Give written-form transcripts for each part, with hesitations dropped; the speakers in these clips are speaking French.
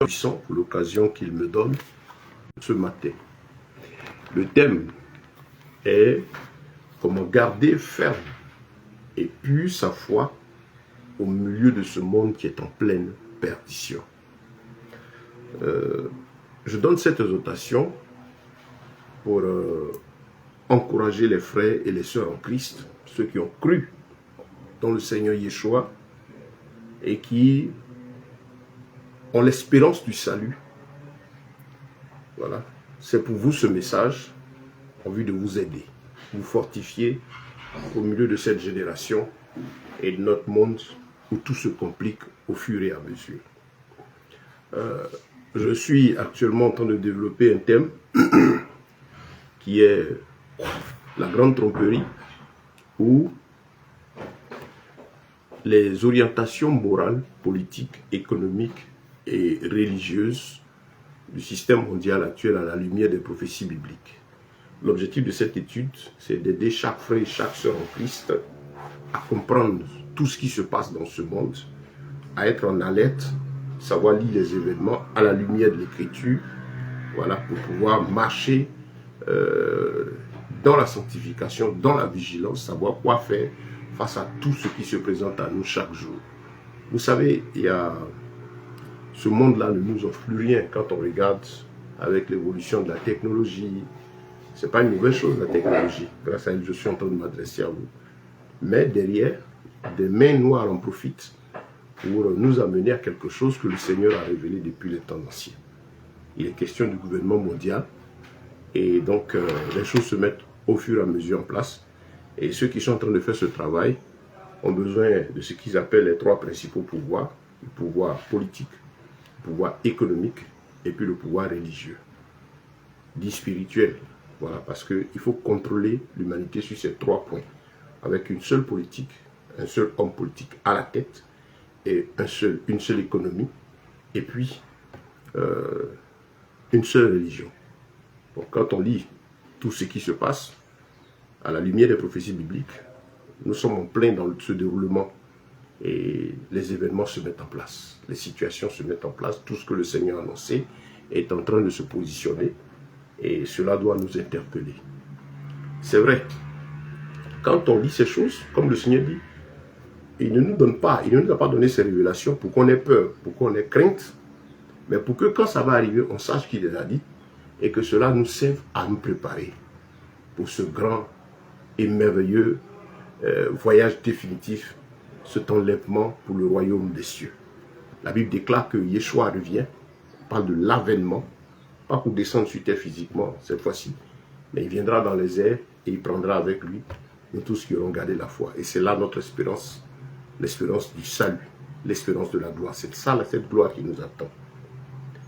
puissant pour l'occasion qu'il me donne ce matin. Le thème est comment garder ferme et pure sa foi au milieu de ce monde qui est en pleine perdition. Je donne cette exhortation pour encourager les frères et les sœurs en Christ, ceux qui ont cru dans le Seigneur Yeshua et qui ont l'espérance du salut. Voilà, c'est pour vous ce message en vue de vous aider, vous fortifier au milieu de cette génération et de notre monde où tout se complique au fur et à mesure. Je suis actuellement en train de développer un thème qui est la grande tromperie ou les orientations morales, politiques, économiques et religieuses du système mondial actuel à la lumière des prophéties bibliques. L'objectif de cette étude, c'est d'aider chaque frère et chaque sœur en Christ à comprendre tout ce qui se passe dans ce monde, à être en alerte, savoir lire les événements à la lumière de l'Écriture, voilà, pour pouvoir marcher dans la sanctification, dans la vigilance, savoir quoi faire face à tout ce qui se présente à nous chaque jour. Vous savez, ce monde-là ne nous offre plus rien quand on regarde avec l'évolution de la technologie. Ce n'est pas une mauvaise chose, la technologie. Grâce à elle, je suis en train de m'adresser à vous. Mais derrière, des mains noires en profitent pour nous amener à quelque chose que le Seigneur a révélé depuis les temps anciens. Il est question du gouvernement mondial. Et donc, les choses se mettent au fur et à mesure en place. Et ceux qui sont en train de faire ce travail ont besoin de ce qu'ils appellent les trois principaux pouvoirs. Le pouvoir politique, le pouvoir économique et puis le pouvoir religieux. Dit spirituel. Voilà, parce qu'il faut contrôler l'humanité sur ces trois points. Avec une seule politique, un seul homme politique à la tête et une seule économie et puis une seule religion. Donc, quand on lit tout ce qui se passe à la lumière des prophéties bibliques, nous sommes en plein dans ce déroulement et les événements se mettent en place, les situations se mettent en place, tout ce que le Seigneur a annoncé est en train de se positionner et cela doit nous interpeller. C'est vrai, quand on lit ces choses, comme le Seigneur dit, il ne nous a pas donné ces révélations pour qu'on ait peur, pour qu'on ait crainte, mais pour que quand ça va arriver, on sache qu'il les a dit et que cela nous serve à nous préparer pour ce grand et merveilleux voyage définitif, cet enlèvement pour le royaume des cieux. La Bible déclare que Yeshua revient, on parle de l'avènement, pas pour descendre sur terre physiquement cette fois-ci, mais il viendra dans les airs et il prendra avec lui nous tous qui auront gardé la foi. Et c'est là notre espérance, l'espérance du salut, l'espérance de la gloire. C'est ça, cette gloire qui nous attend.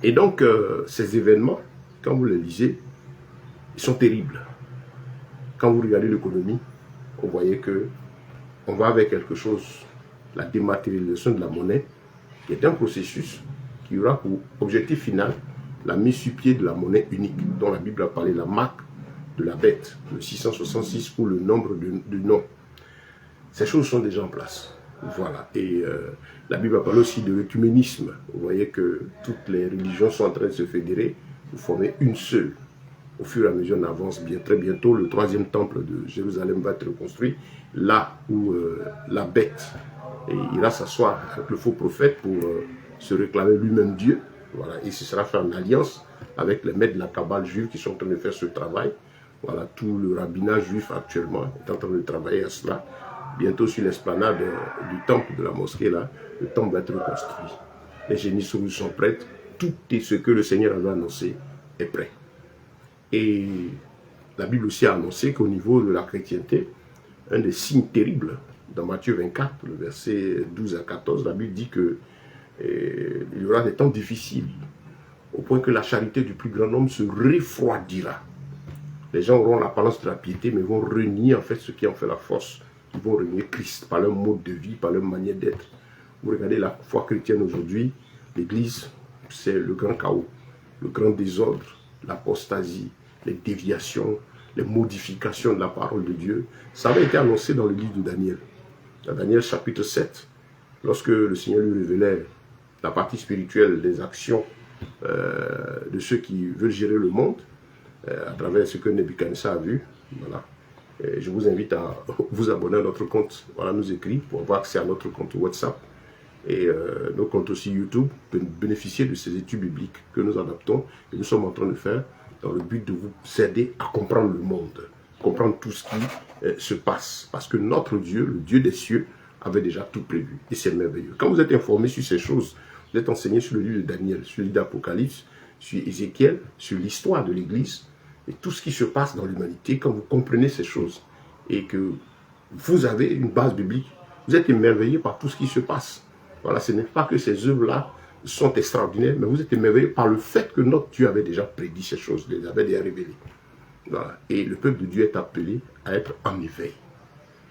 Et donc, ces événements, quand vous les lisez, ils sont terribles. Quand vous regardez l'économie, vous voyez que on va avec quelque chose, la dématérialisation de la monnaie, qui est un processus qui aura pour objectif final la mise sur pied de la monnaie unique, dont la Bible a parlé, la marque de la bête, le 666 ou le nombre de noms. Ces choses sont déjà en place. Voilà. Et la Bible a parlé aussi de l'œcuménisme. Vous voyez que toutes les religions sont en train de se fédérer pour former une seule. Au fur et à mesure, on avance bien. Très bientôt, le troisième temple de Jérusalem va être reconstruit, là où la bête ira s'asseoir avec le faux prophète pour se réclamer lui-même Dieu. Voilà. Et ce sera fait en alliance avec les maîtres de la Kabbale juive qui sont en train de faire ce travail. Voilà, tout le rabbinat juif actuellement est en train de travailler à cela. Bientôt sur l'esplanade du temple de la mosquée, là, le temple va être reconstruit. Les génisseries sont prêtes. Tout ce que le Seigneur avait annoncé est prêt. Et la Bible aussi a annoncé qu'au niveau de la chrétienté, un des signes terribles, dans Matthieu 24, le verset 12 à 14, la Bible dit que il y aura des temps difficiles, au point que la charité du plus grand nombre se refroidira. Les gens auront l'apparence de la piété, mais vont renier en fait ce qui en fait la force. Ils vont renier Christ par leur mode de vie, par leur manière d'être. Vous regardez la foi chrétienne aujourd'hui, l'Église, c'est le grand chaos, le grand désordre, l'apostasie, les déviations, les modifications de la parole de Dieu. Ça avait été annoncé dans le livre de Daniel. Dans Daniel chapitre 7, lorsque le Seigneur lui révélait la partie spirituelle des actions de ceux qui veulent gérer le monde à travers ce que Nebuchadnezzar a vu. Voilà. Et je vous invite à vous abonner à notre compte. Voilà, nous écrire pour avoir accès à notre compte WhatsApp et nos comptes aussi YouTube, pour bénéficier de ces études bibliques que nous adaptons et nous sommes en train de faire dans le but de vous aider à comprendre le monde, comprendre tout ce qui se passe. Parce que notre Dieu, le Dieu des cieux, avait déjà tout prévu. Et c'est merveilleux. Quand vous êtes informé sur ces choses, vous êtes enseigné sur le livre de Daniel, sur le livre d'Apocalypse, sur Ézéchiel, sur l'histoire de l'Église, et tout ce qui se passe dans l'humanité, quand vous comprenez ces choses, et que vous avez une base biblique, vous êtes émerveillé par tout ce qui se passe. Voilà, ce n'est pas que ces œuvres-là sont extraordinaires, mais vous êtes émerveillé par le fait que notre Dieu avait déjà prédit ces choses, les avait déjà révélées. Voilà. Et le peuple de Dieu est appelé à être en éveil.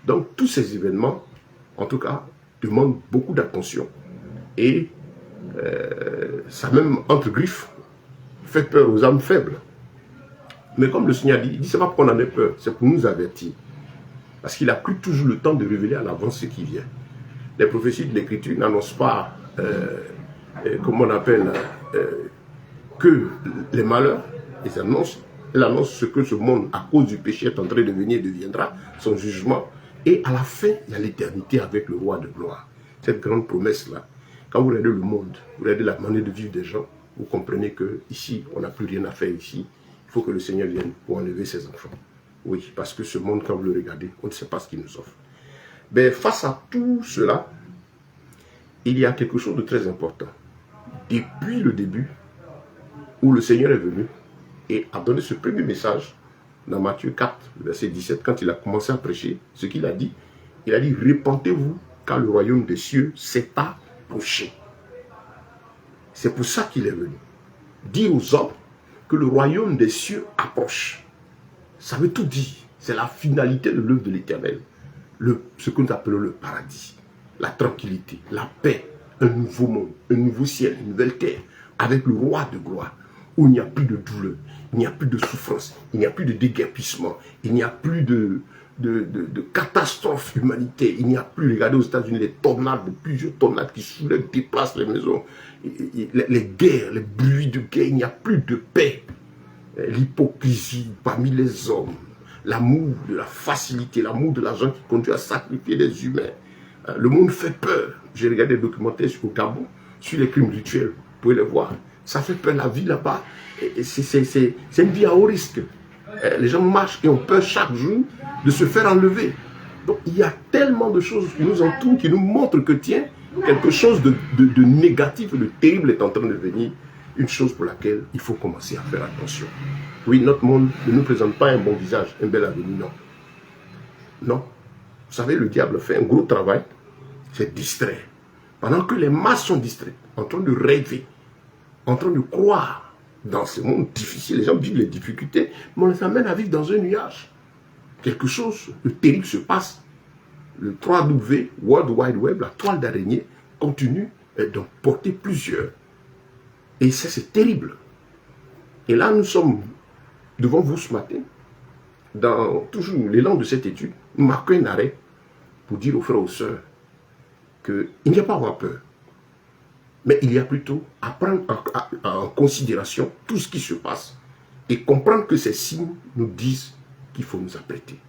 Donc, tous ces événements, en tout cas, demandent beaucoup d'attention. Et ça même, entre griffes, fait peur aux âmes faibles. Mais comme le Seigneur dit, il dit, c'est pas pour qu'on en ait peur, c'est pour nous avertir. Parce qu'il a pris toujours le temps de révéler à l'avance ce qui vient. Les prophéties de l'Écriture n'annoncent pas, comment on appelle, que les malheurs. Elles annoncent ce que ce monde, à cause du péché, est en train de venir et deviendra, son jugement. Et à la fin, il y a l'éternité avec le roi de gloire. Cette grande promesse-là, quand vous regardez le monde, vous regardez la manière de vivre des gens, vous comprenez qu'ici, on n'a plus rien à faire ici. Il faut que le Seigneur vienne pour enlever ses enfants. Oui, parce que ce monde, quand vous le regardez, on ne sait pas ce qu'il nous offre. Mais face à tout cela, il y a quelque chose de très important. Depuis le début, où le Seigneur est venu et a donné ce premier message, dans Matthieu 4, verset 17, quand il a commencé à prêcher, ce qu'il a dit, répentez-vous, car le royaume des cieux s'est approché. C'est pour ça qu'il est venu. Dire aux hommes que le royaume des cieux approche. Ça veut tout dire. C'est la finalité de l'œuvre de l'Éternel. Ce que nous appelons le paradis. La tranquillité, la paix, un nouveau monde, un nouveau ciel, une nouvelle terre, avec le roi de gloire, où il n'y a plus de douleur, il n'y a plus de souffrance, il n'y a plus de déguerpissement, il n'y a plus de catastrophes humanitaires, il n'y a plus, regardez aux États-Unis, les tornades, plusieurs tornades qui soulèvent, déplacent les maisons, les guerres, les bruits de guerre, il n'y a plus de paix. L'hypocrisie parmi les hommes, l'amour de la facilité, l'amour de l'argent qui conduit à sacrifier les humains. Le monde fait peur. J'ai regardé des documentaires au Gabon sur les crimes rituels. Vous pouvez les voir. Ça fait peur, la vie là-bas. C'est une vie à haut risque. Les gens marchent et ont peur chaque jour de se faire enlever. Donc il y a tellement de choses qui nous entourent, qui nous montrent que tiens, quelque chose de négatif, de terrible est en train de venir. Une chose pour laquelle il faut commencer à faire attention. Oui, notre monde ne nous présente pas un bon visage, un bel avenir, non. Non. Vous savez, le diable fait un gros travail, c'est distraire. Pendant que les masses sont distraites, en train de rêver, en train de croire dans ce monde difficile, les gens vivent les difficultés, mais on les amène à vivre dans un nuage. Quelque chose de terrible se passe. Le 3W, World Wide Web, la toile d'araignée, continue d'en porter plusieurs. Et ça, c'est terrible. Et là, nous sommes devant vous ce matin, dans toujours l'élan de cette étude, nous marquons un arrêt pour dire aux frères et aux sœurs qu'il n'y a pas à avoir peur. Mais il y a plutôt à prendre en considération tout ce qui se passe et comprendre que ces signes nous disent qu'il faut nous apprêter,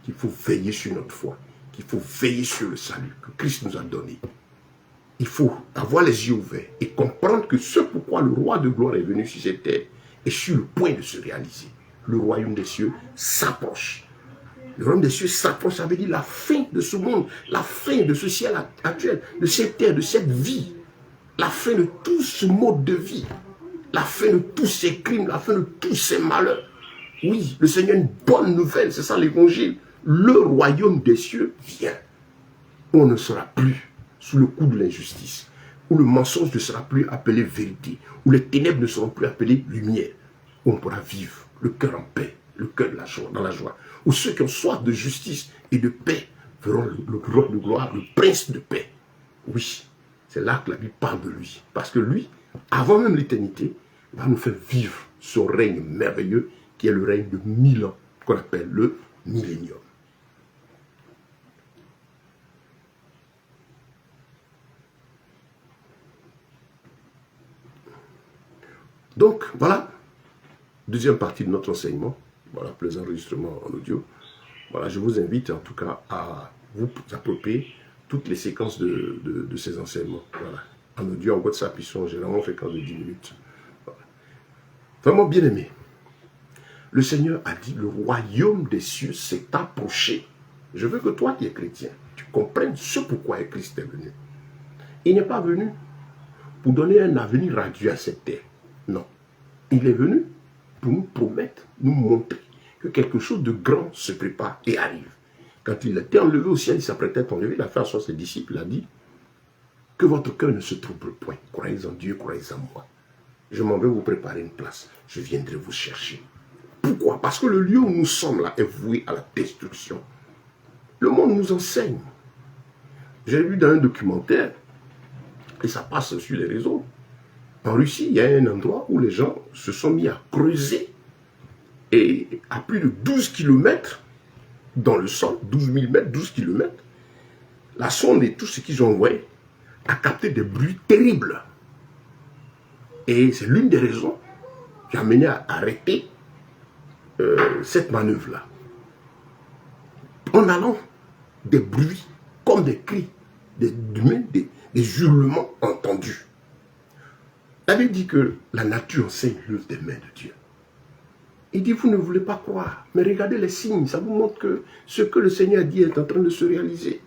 qu'il faut veiller sur notre foi, qu'il faut veiller sur le salut que Christ nous a donné. Il faut avoir les yeux ouverts et comprendre que ce pourquoi le roi de gloire est venu sur cette terre est sur le point de se réaliser. Le royaume des cieux s'approche. Le royaume des cieux s'approche, ça veut dire la fin de ce monde, la fin de ce ciel actuel, de cette terre, de cette vie, la fin de tout ce mode de vie, la fin de tous ces crimes, la fin de tous ces malheurs. Oui, le Seigneur a une bonne nouvelle, c'est ça l'évangile. Le royaume des cieux vient. On ne sera plus sous le coup de l'injustice, où le mensonge ne sera plus appelé vérité, où les ténèbres ne seront plus appelées lumière, où on pourra vivre le cœur en paix, le cœur de la joie, dans la joie, où ceux qui ont soif de justice et de paix verront le roi de gloire, le prince de paix. Oui, c'est là que la Bible parle de lui, parce que lui, avant même l'éternité, va nous faire vivre son règne merveilleux, qui est le règne de 1000 ans, qu'on appelle le millénium. Donc, voilà, deuxième partie de notre enseignement. Voilà, pour les enregistrements en audio. Voilà, je vous invite en tout cas à vous approprier toutes les séquences de ces enseignements. Voilà. En audio, en WhatsApp, ils sont généralement fréquents de 10 minutes. Voilà. Vraiment bien aimé. Le Seigneur a dit, le royaume des cieux s'est approché. Je veux que toi qui es chrétien, tu comprennes ce pourquoi Christ est venu. Il n'est pas venu pour donner un avenir radieux à cette terre. Non. Il est venu pour nous promettre, nous montrer que quelque chose de grand se prépare et arrive. Quand il était enlevé au ciel, il s'apprêtait à être enlevé, il a fait asseoir ses disciples, il a dit que votre cœur ne se trouble point. Croyez en Dieu, croyez en moi. Je m'en vais vous préparer une place. Je viendrai vous chercher. Pourquoi? Parce que le lieu où nous sommes là est voué à la destruction. Le monde nous enseigne. J'ai vu dans un documentaire, et ça passe sur les réseaux, en Russie, il y a un endroit où les gens se sont mis à creuser et à plus de 12 km dans le sol, 12 000 mètres, 12 km, la sonde et tout ce qu'ils ont envoyé a capté des bruits terribles. Et c'est l'une des raisons qui a mené à arrêter cette manœuvre-là. En allant, des bruits comme des cris, des hurlements entendus. La Bible dit que la nature enseigne l'œuvre des mains de Dieu. Il dit, vous ne voulez pas croire, mais regardez les signes, ça vous montre que ce que le Seigneur dit est en train de se réaliser.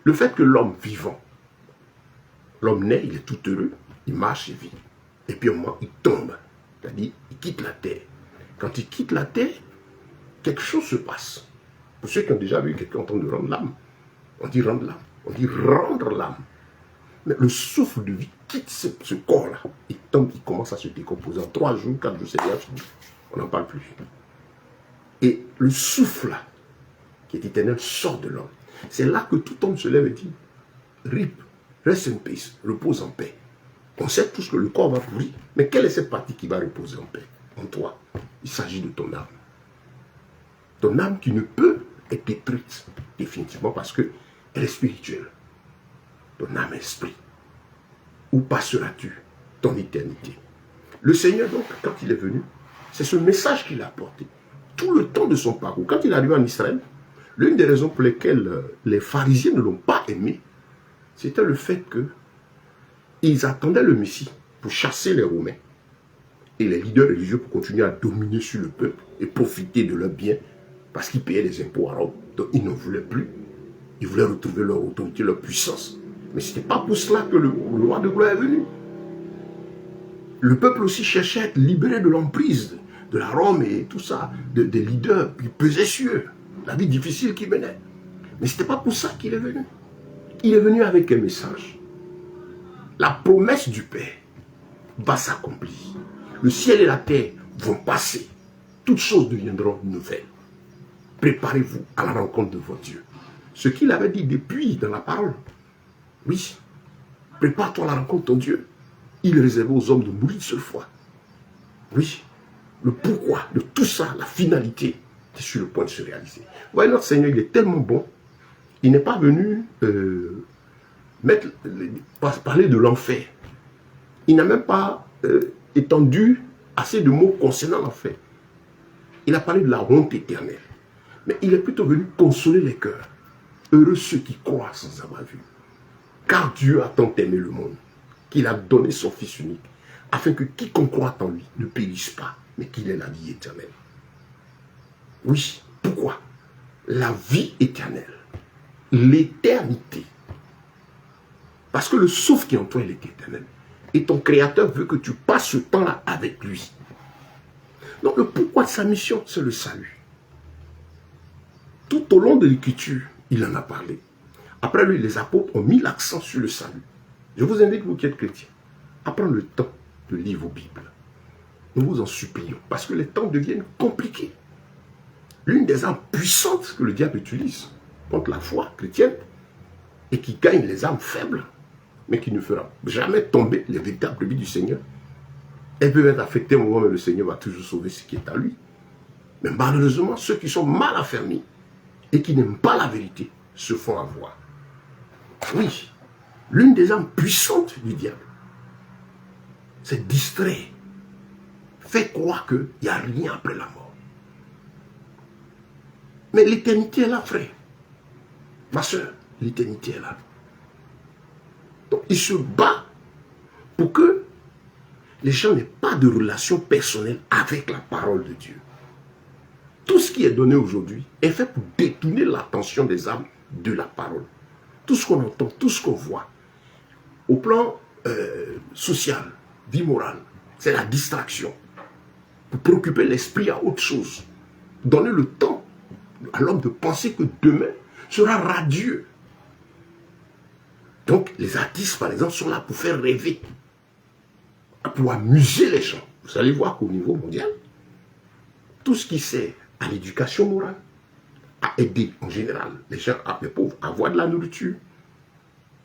Le fait que l'homme vivant, l'homme naît, il est tout heureux, il marche et vit. Et puis au moment, il tombe, c'est-à-dire, il quitte la terre. Quand il quitte la terre, quelque chose se passe. Pour ceux qui ont déjà vu quelqu'un en train de rendre l'âme, on dit rendre l'âme, on dit rendre l'âme. Mais le souffle de vie quitte ce corps-là. Il tombe, il commence à se décomposer. En 3 jours, 4 jours, c'est déjà fini. On n'en parle plus. Et le souffle là, qui est éternel, sort de l'homme. C'est là que tout homme se lève et dit, RIP, rest in peace, repose en paix. On sait tous que le corps va pourrir, mais quelle est cette partie qui va reposer en paix? En toi. Il s'agit de ton âme. Ton âme qui ne peut être détruite définitivement parce qu'elle est spirituelle. Ton âme esprit. Où passeras-tu ton éternité? Le Seigneur, donc, quand il est venu, c'est ce message qu'il a apporté. Tout le temps de son parcours. Quand il est arrivé en Israël, l'une des raisons pour lesquelles les pharisiens ne l'ont pas aimé, c'était le fait qu'ils attendaient le Messie pour chasser les Romains. Et les leaders religieux pour continuer à dominer sur le peuple et profiter de leurs biens parce qu'ils payaient des impôts à Rome. Donc ils n'en voulaient plus. Ils voulaient retrouver leur autorité, leur puissance. Mais ce n'était pas pour cela que le roi de gloire est venu. Le peuple aussi cherchait à être libéré de l'emprise de la Rome et tout ça, des leaders qui pesaient sur eux, la vie difficile qu'ils menaient. Mais ce n'était pas pour ça qu'il est venu. Il est venu avec un message. La promesse du Père va s'accomplir. Le ciel et la terre vont passer. Toutes choses deviendront nouvelles. Préparez-vous à la rencontre de votre Dieu. Ce qu'il avait dit depuis dans la parole. Oui, prépare-toi à la rencontre de ton Dieu. Il réservait aux hommes de mourir une seule fois. Oui, le pourquoi de tout ça, la finalité, est sur le point de se réaliser. Vous voyez, notre Seigneur, il est tellement bon. Il n'est pas venu parler de l'enfer. Il n'a même pas étendu assez de mots concernant l'enfer. Il a parlé de la honte éternelle. Mais il est plutôt venu consoler les cœurs. Heureux ceux qui croient sans avoir vu. Car Dieu a tant aimé le monde qu'il a donné son Fils unique, afin que quiconque croit en lui ne périsse pas, mais qu'il ait la vie éternelle. Oui, pourquoi? La vie éternelle, l'éternité. Parce que le souffle qui est en toi, il est éternel. Et ton Créateur veut que tu passes ce temps-là avec lui. Donc le pourquoi de sa mission, c'est le salut. Tout au long de l'Écriture, il en a parlé. Après lui, les apôtres ont mis l'accent sur le salut. Je vous invite, vous qui êtes chrétiens, à prendre le temps de lire vos Bibles. Nous vous en supplions, parce que les temps deviennent compliqués. L'une des armes puissantes que le diable utilise contre la foi chrétienne, et qui gagne les âmes faibles, mais qui ne fera jamais tomber les véritables brebis du Seigneur, elles peuvent être affectées au moment où le Seigneur va toujours sauver ce qui est à lui. Mais malheureusement, ceux qui sont mal affermis et qui n'aiment pas la vérité se font avoir. Oui, l'une des armes puissantes du diable, c'est distraire fait croire qu'il n'y a rien après la mort. Mais l'éternité est là, frère. Ma soeur, l'éternité est là. Donc, il se bat pour que les gens n'aient pas de relation personnelle avec la parole de Dieu. Tout ce qui est donné aujourd'hui est fait pour détourner l'attention des âmes de la parole. Tout ce qu'on entend, tout ce qu'on voit, au plan social, vie morale, c'est la distraction. Pour préoccuper l'esprit à autre chose. Donner le temps à l'homme de penser que demain sera radieux. Donc, les artistes, par exemple, sont là pour faire rêver, pour amuser les gens. Vous allez voir qu'au niveau mondial, tout ce qui sert à l'éducation morale, à aider en général les gens, les pauvres, à avoir de la nourriture,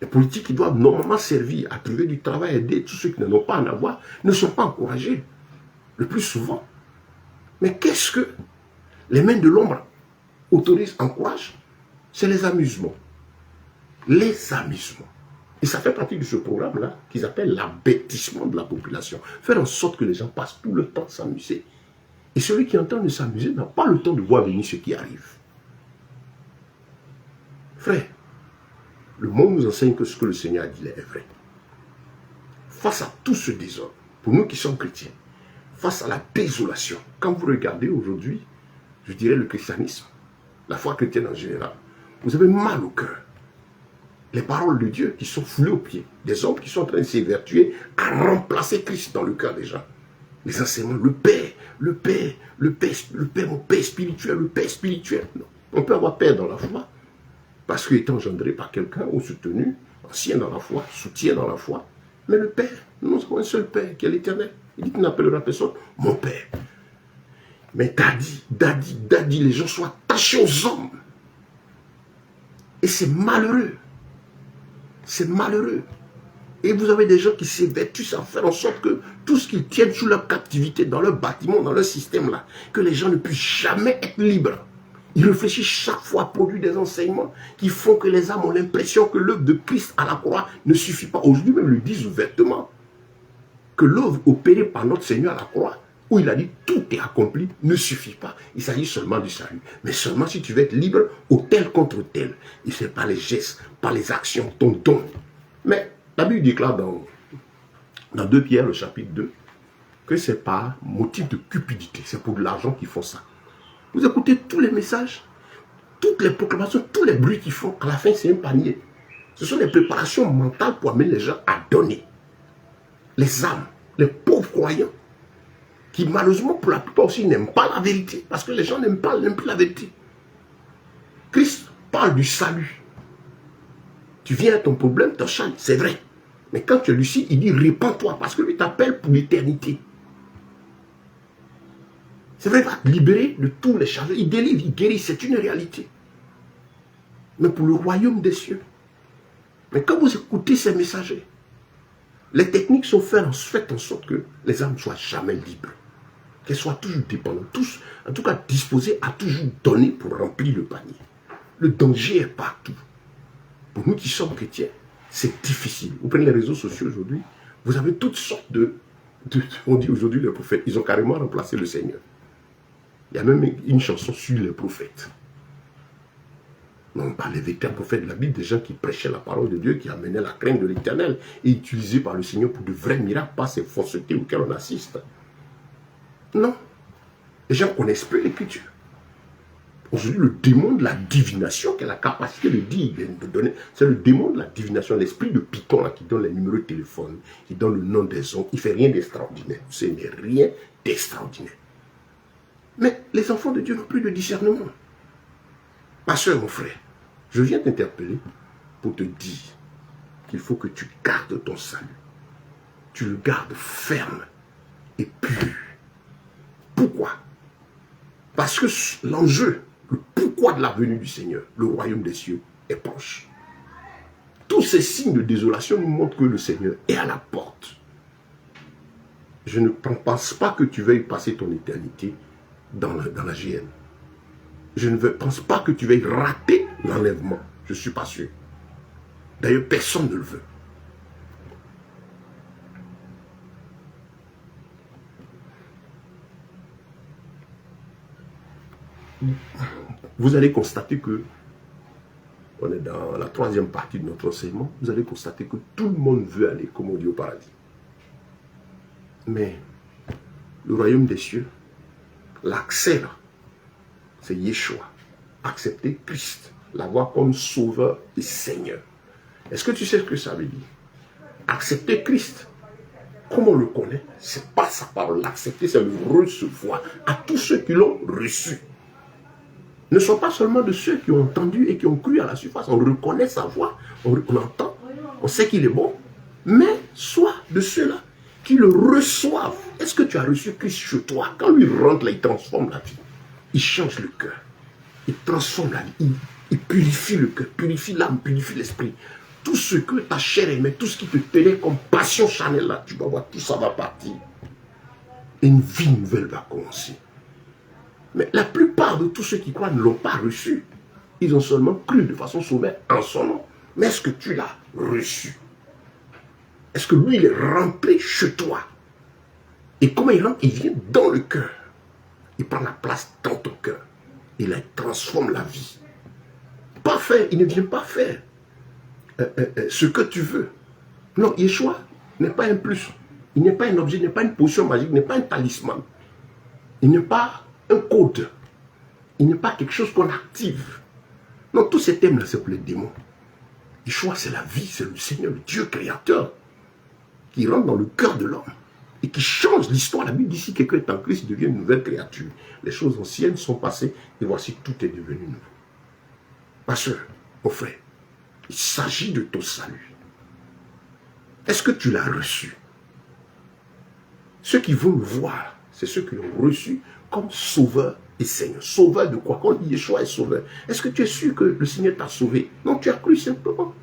les politiques qui doivent normalement servir à trouver du travail, aider tous ceux qui n'en ont pas à en avoir, ne sont pas encouragés, le plus souvent. Mais qu'est-ce que les mains de l'ombre autorisent, encouragent? C'est les amusements. Les amusements. Et ça fait partie de ce programme-là qu'ils appellent l'abêtissement de la population. Faire en sorte que les gens passent tout le temps à s'amuser. Et celui qui est en train de s'amuser n'a pas le temps de voir venir ce qui arrive. Frère, le monde nous enseigne que ce que le Seigneur a dit est vrai. Face à tout ce désordre, pour nous qui sommes chrétiens, face à la désolation, quand vous regardez aujourd'hui, je dirais le christianisme, la foi chrétienne en général, vous avez mal au cœur. Les paroles de Dieu qui sont foulées aux pieds, des hommes qui sont en train de s'évertuer à remplacer Christ dans le cœur des gens. Les enseignements, le Père, mon Père spirituel, le Père spirituel. Non. On peut avoir Père dans la foi, parce qu'il est engendré par quelqu'un ou soutenu, ancien dans la foi, soutien dans la foi. Mais le Père, nous avons un seul Père qui est l'Éternel. Il dit qu'il n'appellera personne mon Père. Mais Daddy, les gens sont attachés aux hommes. Et c'est malheureux. C'est malheureux. Et vous avez des gens qui s'évertuent à faire en sorte que tout ce qu'ils tiennent sous leur captivité, dans leur bâtiment, dans leur système là, que les gens ne puissent jamais être libres. Ils réfléchissent chaque fois à produire des enseignements qui font que les âmes ont l'impression que l'œuvre de Christ à la croix ne suffit pas. Aujourd'hui même le disent ouvertement. Que l'œuvre opérée par notre Seigneur à la croix, où il a dit tout est accompli, ne suffit pas. Il s'agit seulement du salut. Mais seulement si tu veux être libre au tel contre tel. Et c'est par les gestes, par les actions, ton don. Mais la Bible déclare dans 2 Pierre, le chapitre 2, que c'est par motif de cupidité. C'est pour de l'argent qu'ils font ça. Vous écoutez tous les messages, toutes les proclamations, tous les bruits qu'ils font. À la fin, c'est un panier. Ce sont des préparations mentales pour amener les gens à donner. Les âmes, les pauvres croyants, qui malheureusement pour la plupart aussi n'aiment pas la vérité, parce que les gens n'aiment plus la vérité. Christ parle du salut. Tu viens à ton problème, ton chant, c'est vrai. Mais quand tu es lucide, il dit répands-toi, parce que lui t'appelle pour l'éternité. C'est vrai, il va te libérer de tous les charges. Il délivre, il guérit, c'est une réalité. Mais pour le royaume des cieux. Mais quand vous écoutez ces messagers, les techniques sont faites en sorte que les âmes ne soient jamais libres. Qu'elles soient toujours dépendantes, tous, en tout cas disposées à toujours donner pour remplir le panier. Le danger est partout. Pour nous qui sommes chrétiens, c'est difficile. Vous prenez les réseaux sociaux aujourd'hui, vous avez toutes sortes on dit aujourd'hui les prophètes, ils ont carrément remplacé le Seigneur. Il y a même une chanson sur les prophètes. Non, pas les véritables prophètes de la Bible, des gens qui prêchaient la parole de Dieu, qui amenaient la crainte de l'Éternel et utilisés par le Seigneur pour de vrais miracles, pas ces faussetés auxquelles on assiste. Non. Les gens connaissent peu l'Écriture. Aujourd'hui, le démon de la divination, qui a la capacité de dire, de donner, c'est le démon de la divination, l'esprit de Python là, qui donne les numéros de téléphone, qui donne le nom des hommes, il ne fait rien d'extraordinaire. Ce n'est rien d'extraordinaire. Mais les enfants de Dieu n'ont plus de discernement. Ma soeur, mon frère, je viens t'interpeller pour te dire qu'il faut que tu gardes ton salut. Tu le gardes ferme et pur. Pourquoi? Parce que l'enjeu, le pourquoi de la venue du Seigneur, le royaume des cieux, est proche. Tous ces signes de désolation nous montrent que le Seigneur est à la porte. Je ne pense pas que tu veuilles passer ton éternité dans la GN. Je ne pense pas que tu veuilles rater l'enlèvement. Je ne suis pas sûr. D'ailleurs, personne ne le veut. vous allez constater que, on est dans la troisième partie de notre enseignement, vous allez constater que tout le monde veut aller, comme on dit, au paradis. Mais le royaume des cieux, l'accès là, c'est Yeshua. Accepter Christ, l'avoir comme sauveur et Seigneur. Est-ce que tu sais ce que ça veut dire? Accepter Christ, comme on le connaît, c'est pas sa parole. L'accepter, c'est le recevoir à tous ceux qui l'ont reçu. Ne sont pas seulement de ceux qui ont entendu et qui ont cru à la surface. On reconnaît sa voix, on entend, on sait qu'il est bon, mais soit de ceux-là qui le reçoivent. Est-ce que tu as reçu Christ chez toi? Quand lui rentre là, il transforme la vie. Il change le cœur. Il transforme la vie. Il purifie le cœur, purifie l'âme, purifie l'esprit. Tout ce que ta chair aimait, tout ce qui te tenait comme passion charnelle là, tu vas voir, tout ça va partir. Et une vie nouvelle va commencer. Mais la plupart de tous ceux qui croient ne l'ont pas reçu. Ils ont seulement cru de façon sauvée en son nom. Mais est-ce que tu l'as reçu? Est-ce que lui, il est rentré chez toi? Et comment il rentre? Il vient dans le cœur. Il prend la place dans ton cœur. Il transforme la vie. Pas faire, il ne vient pas faire ce que tu veux. Non, Yeshua n'est pas un plus. Il n'est pas un objet, il n'est pas une potion magique, il n'est pas un talisman. Il n'est pas un code. Il n'est pas quelque chose qu'on active. Non, tous ces thèmes-là, c'est pour les démons. Yeshua, c'est la vie, c'est le Seigneur, le Dieu créateur, qui rentre dans le cœur de l'homme et qui change l'histoire. La Bible dit, si quelqu'un est en Christ, il devient une nouvelle créature. Les choses anciennes sont passées et voici, tout est devenu nouveau. Ma soeur, mon frère, il s'agit de ton salut. Est-ce que tu l'as reçu? Ceux qui vont le voir, c'est ceux qui l'ont reçu comme sauveur et Seigneur. Sauveur de quoi? Quand on dit Yeshua est sauveur, est-ce que tu es sûr que le Seigneur t'a sauvé? Non, tu as cru simplement.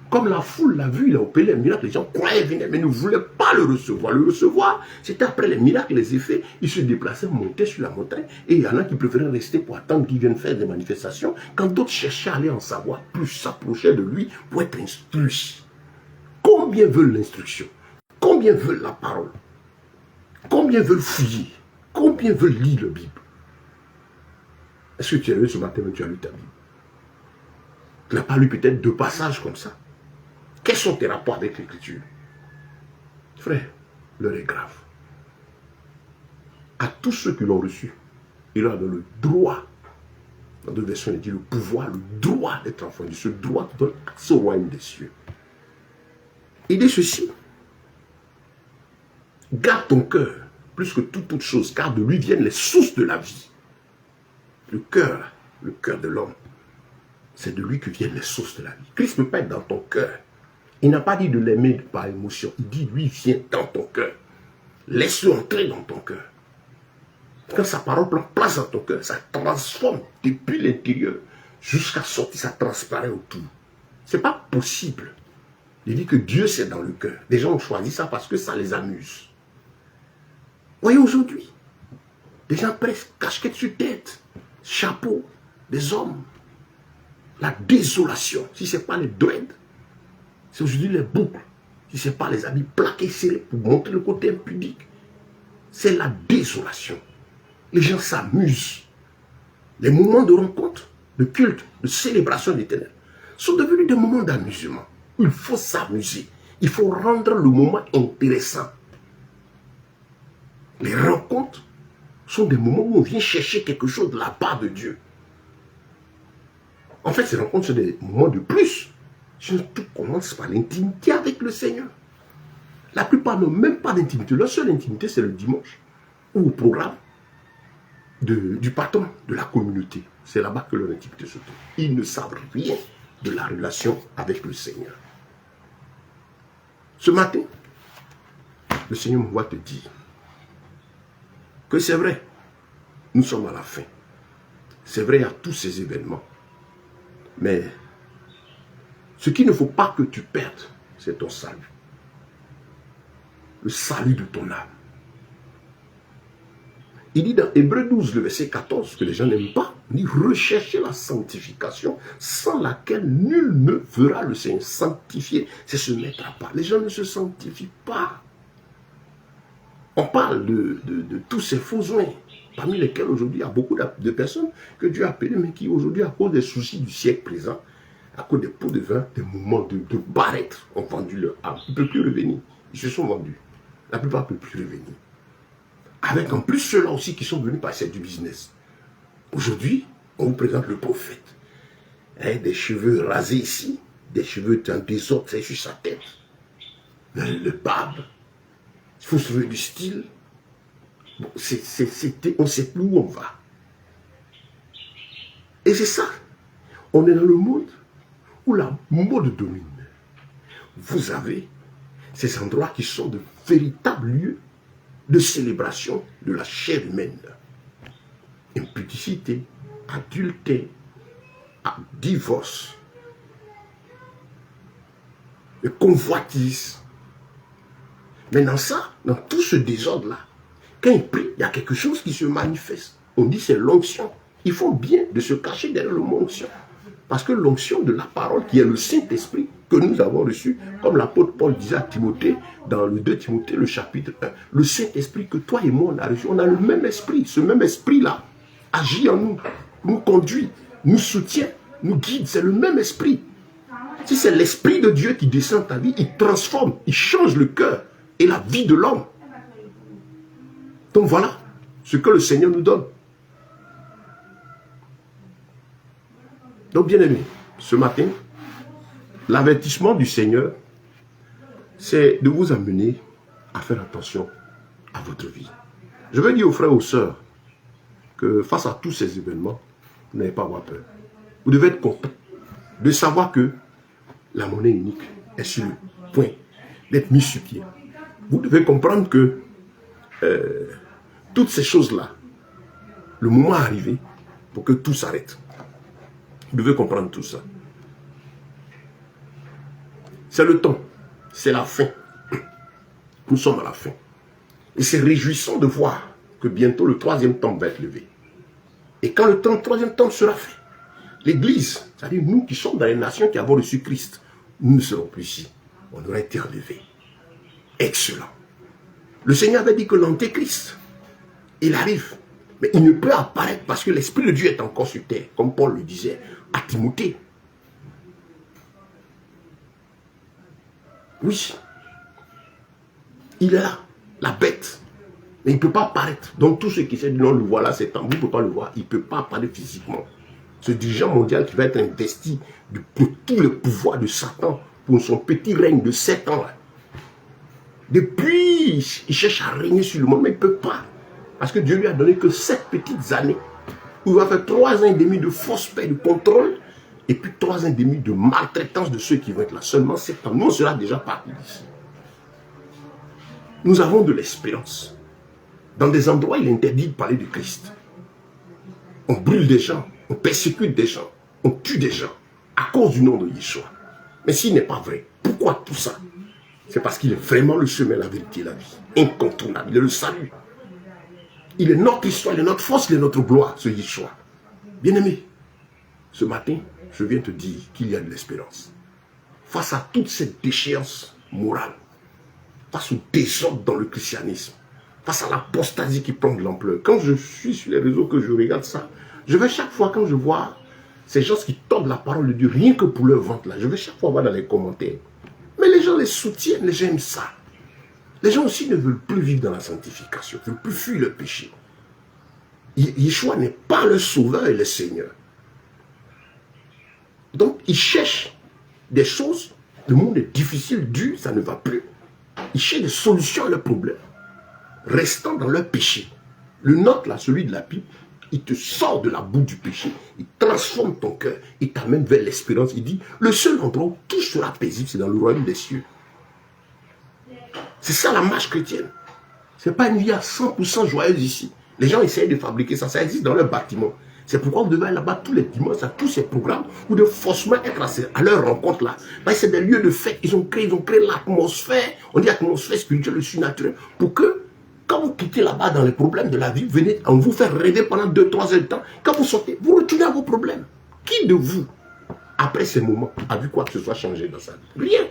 Comme la foule l'a vu, il a opéré les miracles, les gens croyaient venir, mais ne voulaient pas le recevoir. Le recevoir, c'était après les miracles, les effets, ils se déplaçaient, montaient sur la montagne, et il y en a qui préféraient rester pour attendre qu'il vienne faire des manifestations, quand d'autres cherchaient à aller en savoir plus, s'approchaient de lui pour être instruits. Combien veulent l'instruction? Combien veulent la parole? Combien veulent fouiller? Combien veulent lire la Bible? Est-ce que tu as lu ce matin, mais tu as lu ta Bible? Tu n'as pas lu peut-être 2 passages comme ça? Quels sont tes rapports avec l'écriture? Frère, l'heure est grave. À tous ceux qui l'ont reçu, il a le droit, dans 2 versions, il dit le pouvoir, le droit d'être enfant de ce droit qui donne accès au royaume des cieux. Il dit ceci: garde ton cœur plus que toute chose, car de lui viennent les sources de la vie. Le cœur de l'homme, c'est de lui que viennent les sources de la vie. Christ ne peut pas être dans ton cœur. Il n'a pas dit de l'aimer par émotion. Il dit, lui, vient dans ton cœur. Laisse-le entrer dans ton cœur. Quand sa parole prend place dans ton cœur, ça transforme depuis l'intérieur jusqu'à sortir, ça transparaît autour. Ce n'est pas possible. Il dit que Dieu, c'est dans le cœur. Les gens ont choisi ça parce que ça les amuse. Voyez aujourd'hui, des gens pressent casquette sur tête, chapeau, des hommes. La désolation, si ce n'est pas les dreads, c'est aujourd'hui les boucles, si ce n'est pas les habits plaqués, serrés pour montrer le côté impudique. C'est la désolation. Les gens s'amusent. Les moments de rencontre, de culte, de célébration d'éternel sont devenus des moments d'amusement. Il faut s'amuser. Il faut rendre le moment intéressant. Les rencontres sont des moments où on vient chercher quelque chose de la part de Dieu. En fait, ces rencontres sont des moments de plus. Sinon, tout commence par l'intimité avec le Seigneur. La plupart n'ont même pas d'intimité. Leur seule intimité, c'est le dimanche ou au programme du patron de la communauté. C'est là-bas que leur intimité se trouve. Ils ne savent rien de la relation avec le Seigneur. Ce matin, le Seigneur me voit te dire que c'est vrai, nous sommes à la fin. C'est vrai à tous ces événements. Mais ce qu'il ne faut pas que tu perdes, c'est ton salut. Le salut de ton âme. Il dit dans Hébreux 12, le verset 14, que les gens n'aiment pas, il dit rechercher la sanctification sans laquelle nul ne verra le Seigneur. Sanctifier, c'est se mettre à part. Les gens ne se sanctifient pas. On parle de tous ces faux joints, parmi lesquels aujourd'hui il y a beaucoup de personnes que Dieu a appelées, mais qui aujourd'hui, à cause des soucis du siècle présent, à cause des pots de vin, des moments de barrettes ont vendu leur âme. Ils ne peuvent plus revenir. Ils se sont vendus. La plupart ne peuvent plus revenir. Avec en plus ceux-là aussi qui sont venus passer du business. Aujourd'hui, on vous présente le prophète. Avec des cheveux rasés ici, des cheveux en désordre sur sa tête. Le barbe. Il faut se trouver du style. Bon, on ne sait plus où on va. Et c'est ça. On est dans le monde où la mode domine. Vous avez ces endroits qui sont de véritables lieux de célébration de la chair humaine. Impudicité, adultère, divorce, convoitise. Mais dans ça, dans tout ce désordre-là, quand il prie, il y a quelque chose qui se manifeste. On dit c'est l'onction. Il faut bien de se cacher derrière le mot onction. Parce que l'onction de la parole, qui est le Saint-Esprit que nous avons reçu, comme l'apôtre Paul disait à Timothée, dans le 2 Timothée, le chapitre 1, le Saint-Esprit que toi et moi on a reçu, on a le même esprit. Ce même esprit-là agit en nous, nous conduit, nous soutient, nous guide. C'est le même esprit. Si c'est l'esprit de Dieu qui descend ta vie, il transforme, il change le cœur et la vie de l'homme. Donc voilà ce que le Seigneur nous donne. Donc bien aimé, ce matin, l'avertissement du Seigneur, c'est de vous amener à faire attention à votre vie. Je veux dire aux frères et aux sœurs que face à tous ces événements, vous n'avez pas à avoir peur. Vous devez être content de savoir que la monnaie unique est sur le point d'être mise sur pied. Vous devez comprendre que toutes ces choses-là, le moment est arrivé pour que tout s'arrête. Vous devez comprendre tout ça. C'est le temps. C'est la fin. Nous sommes à la fin. Et c'est réjouissant de voir que bientôt le troisième temple va être levé. Et quand le troisième temple sera fait, l'Église, c'est-à-dire nous qui sommes dans les nations qui avons reçu Christ, nous ne serons plus ici. On aura été enlevés. Excellent. Le Seigneur avait dit que l'Antéchrist, il arrive. Mais il ne peut apparaître parce que l'Esprit de Dieu est encore sur terre, comme Paul le disait à Timothée. Oui. Il est là, la bête. Mais il ne peut pas apparaître. Donc tous ceux qui disent non, le voilà, c'est temps. Vous ne pouvez pas le voir. Il ne peut pas apparaître physiquement. Ce dirigeant mondial qui va être investi de tous les pouvoirs de Satan pour son petit règne de 7 ans. Depuis, il cherche à régner sur le monde, mais il ne peut pas. Parce que Dieu lui a donné que 7 petites années où il va faire 3 ans et demi de fausse paix, de contrôle, et puis 3 ans et demi de maltraitance de ceux qui vont être là. Seulement 7 ans. Nous, on sera déjà partis d'ici. Nous avons de l'espérance. Dans des endroits, il est interdit de parler de Christ. On brûle des gens, on persécute des gens, on tue des gens à cause du nom de Yeshua. Mais s'il n'est pas vrai, pourquoi tout ça? C'est parce qu'il est vraiment le chemin, la vérité et la vie. Incontournable, il est le salut. Il est notre histoire, il est notre force, il est notre gloire, ce Yeshua. Bien-aimé, ce matin, je viens te dire qu'il y a de l'espérance. Face à toute cette déchéance morale, face au désordre dans le christianisme, face à l'apostasie qui prend de l'ampleur. Quand je suis sur les réseaux, que je regarde ça, je vais chaque fois, quand je vois ces gens qui tordent la parole de Dieu, rien que pour leur ventre là, je vais chaque fois voir dans les commentaires. Mais les gens les soutiennent, les gens aiment ça. Les gens aussi ne veulent plus vivre dans la sanctification, ne veulent plus fuir le péché. Yeshua n'est pas le sauveur et le Seigneur. Donc, ils cherchent des choses, le monde est difficile, dur, ça ne va plus. Ils cherchent des solutions à leurs problèmes, restant dans leur péché. Le nôtre, là, celui de la Bible, il te sort de la boue du péché, il transforme ton cœur, il t'amène vers l'espérance. Il dit, le seul endroit où tout sera paisible, c'est dans le royaume des cieux. C'est ça la marche chrétienne. Ce n'est pas une vie à 100% joyeuse ici. Les gens essayent de fabriquer ça, ça existe dans leur bâtiment. C'est pourquoi vous devez aller là-bas tous les dimanches à tous ces programmes où de forcément être à leur rencontre là. C'est des lieux de fête. Ils ont créé l'atmosphère, on dit atmosphère spirituelle, le surnaturel, pour que quand vous quittez là-bas dans les problèmes de la vie, venez, on vous fait rêver pendant 2-3 heures de temps. Quand vous sortez, vous retournez à vos problèmes. Qui de vous, après ces moments, a vu quoi que ce soit changer dans sa vie? Rien.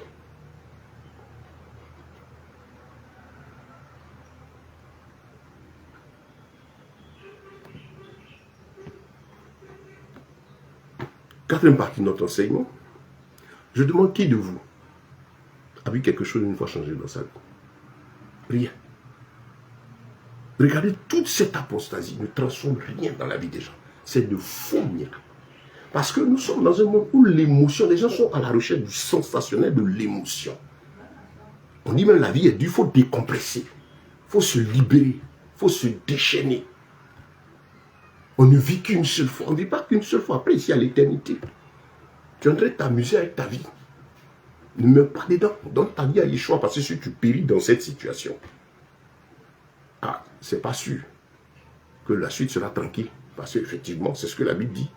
Quatrième partie de notre enseignement. Je demande qui de vous a vu quelque chose une fois changé dans sa vie? Rien. Regardez, toute cette apostasie ne transforme rien dans la vie des gens. C'est de faux miracles. Parce que nous sommes dans un monde où l'émotion, les gens sont à la recherche du sensationnel, de l'émotion. On dit même la vie est dure, il faut décompresser. Il faut se libérer, il faut se déchaîner. On ne vit qu'une seule fois. On ne vit pas qu'une seule fois. Après, ici, à l'éternité. Tu es en train de t'amuser avec ta vie. Ne meurs pas dedans. Donne ta vie à Yeshua, parce que si tu péris dans cette situation, ah, c'est pas sûr que la suite sera tranquille. Parce qu'effectivement, c'est ce que la Bible dit.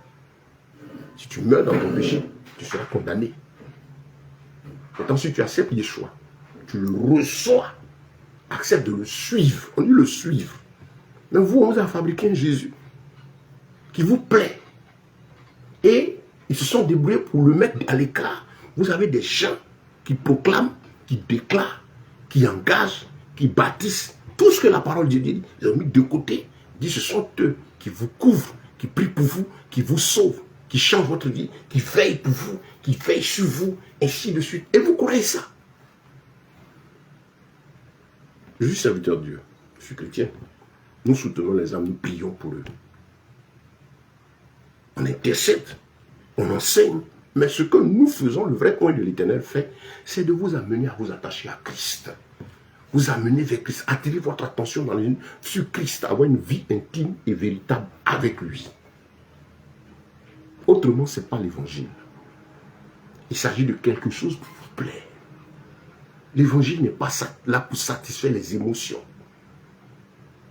Si tu meurs dans ton péché, tu seras condamné. Pourtant, si tu acceptes Yeshua, tu le reçois, accepte de le suivre. On dit le suivre. Mais vous, on vous a fabriqué un Jésus qui vous plaît. Et ils se sont débrouillés pour le mettre à l'écart. Vous avez des gens qui proclament, qui déclarent, qui engagent, qui bâtissent. Tout ce que la parole de Dieu dit, ils ont mis de côté. Ils disent ce sont eux qui vous couvrent, qui prient pour vous, qui vous sauvent, qui changent votre vie, qui veillent pour vous, qui veillent sur vous, ainsi de suite. Et vous croyez ça? Je suis serviteur de Dieu, je suis chrétien. Nous soutenons les âmes, nous prions pour eux. On intercède, on enseigne, mais ce que nous faisons, le vrai point de l'Éternel fait, c'est de vous amener à vous attacher à Christ. Vous amener vers Christ, attirer votre attention sur Christ, avoir une vie intime et véritable avec lui. Autrement, ce n'est pas l'évangile. Il s'agit de quelque chose pour vous plaire. L'évangile n'est pas là pour satisfaire les émotions,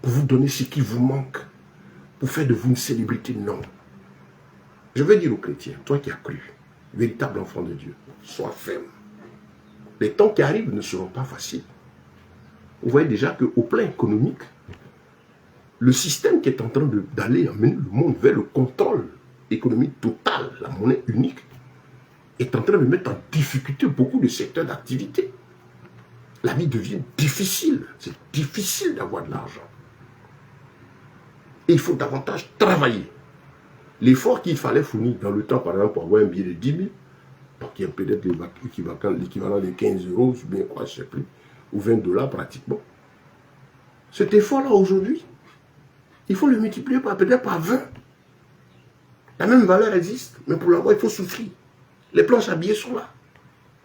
pour vous donner ce qui vous manque, pour faire de vous une célébrité, non. Je veux dire aux chrétiens, toi qui as cru, véritable enfant de Dieu, sois ferme. Les temps qui arrivent ne seront pas faciles. Vous voyez déjà qu'au plan économique, le système qui est en train d'aller amener le monde vers le contrôle économique total, la monnaie unique, est en train de mettre en difficulté beaucoup de secteurs d'activité. La vie devient difficile. C'est difficile d'avoir de l'argent. Et il faut davantage travailler. L'effort qu'il fallait fournir dans le temps, par exemple, pour avoir un billet de 10 000, donc qui est peut-être l'équivalent de 15 euros, ou bien quoi, je ne sais plus, ou 20 $ pratiquement. Cet effort-là, aujourd'hui, il faut le multiplier peut-être par 20. La même valeur existe, mais pour l'avoir, il faut souffrir. Les planches à billets sont là.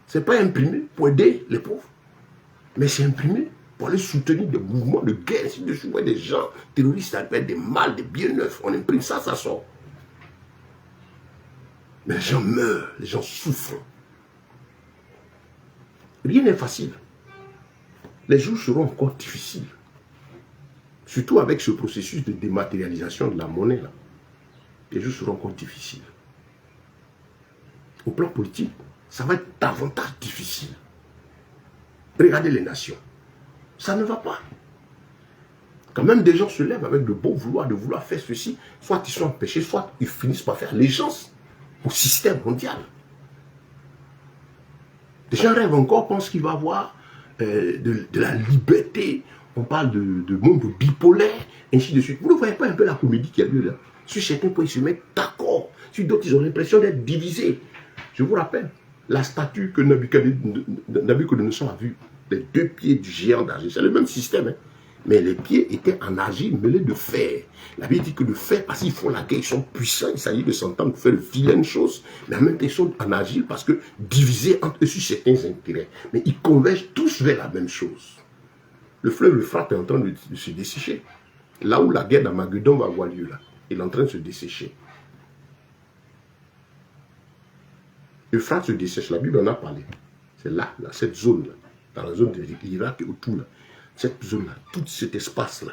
Ce n'est pas imprimé pour aider les pauvres, mais c'est imprimé pour aller soutenir des mouvements de guerre. Si je vois des gens terroristes avec des mâles, des billets neufs, on imprime ça, ça sort. Mais les gens meurent, les gens souffrent. Rien n'est facile. Les jours seront encore difficiles. Surtout avec ce processus de dématérialisation de la monnaie là. Les jours seront encore difficiles. Au plan politique, ça va être davantage difficile. Regardez les nations. Ça ne va pas. Quand même des gens se lèvent avec le bon vouloir de vouloir faire ceci, soit ils sont empêchés, soit ils finissent par faire allégeance au système mondial. Les gens rêvent encore, pensent qu'il va y avoir de la liberté. On parle de monde bipolaire, ainsi de suite. Vous ne voyez pas un peu la comédie qu'il y a lieu là? Sur certains points, ils se mettent d'accord. Sur d'autres, ils ont l'impression d'être divisés. Je vous rappelle, la statue que Nabucodonosor a vue, les 2 pieds du géant d'argile, c'est le même système, hein? Mais les pieds étaient en argile mêlés de fer. La Bible dit que le fer, parce qu'ils font la guerre, ils sont puissants, il s'agit de s'entendre pour faire de vilaines choses, mais en même temps, ils sont en argile parce que divisés entre eux sur certains intérêts. Mais ils convergent tous vers la même chose. Le fleuve Euphrates est en train de se dessécher. Là où la guerre d'Armageddon va avoir lieu, là, il est en train de se dessécher. L'Euphrates se dessèche, la Bible en a parlé. C'est là, cette zone-là, dans la zone de l'Irak et autour, là. Cette zone-là, tout cet espace-là,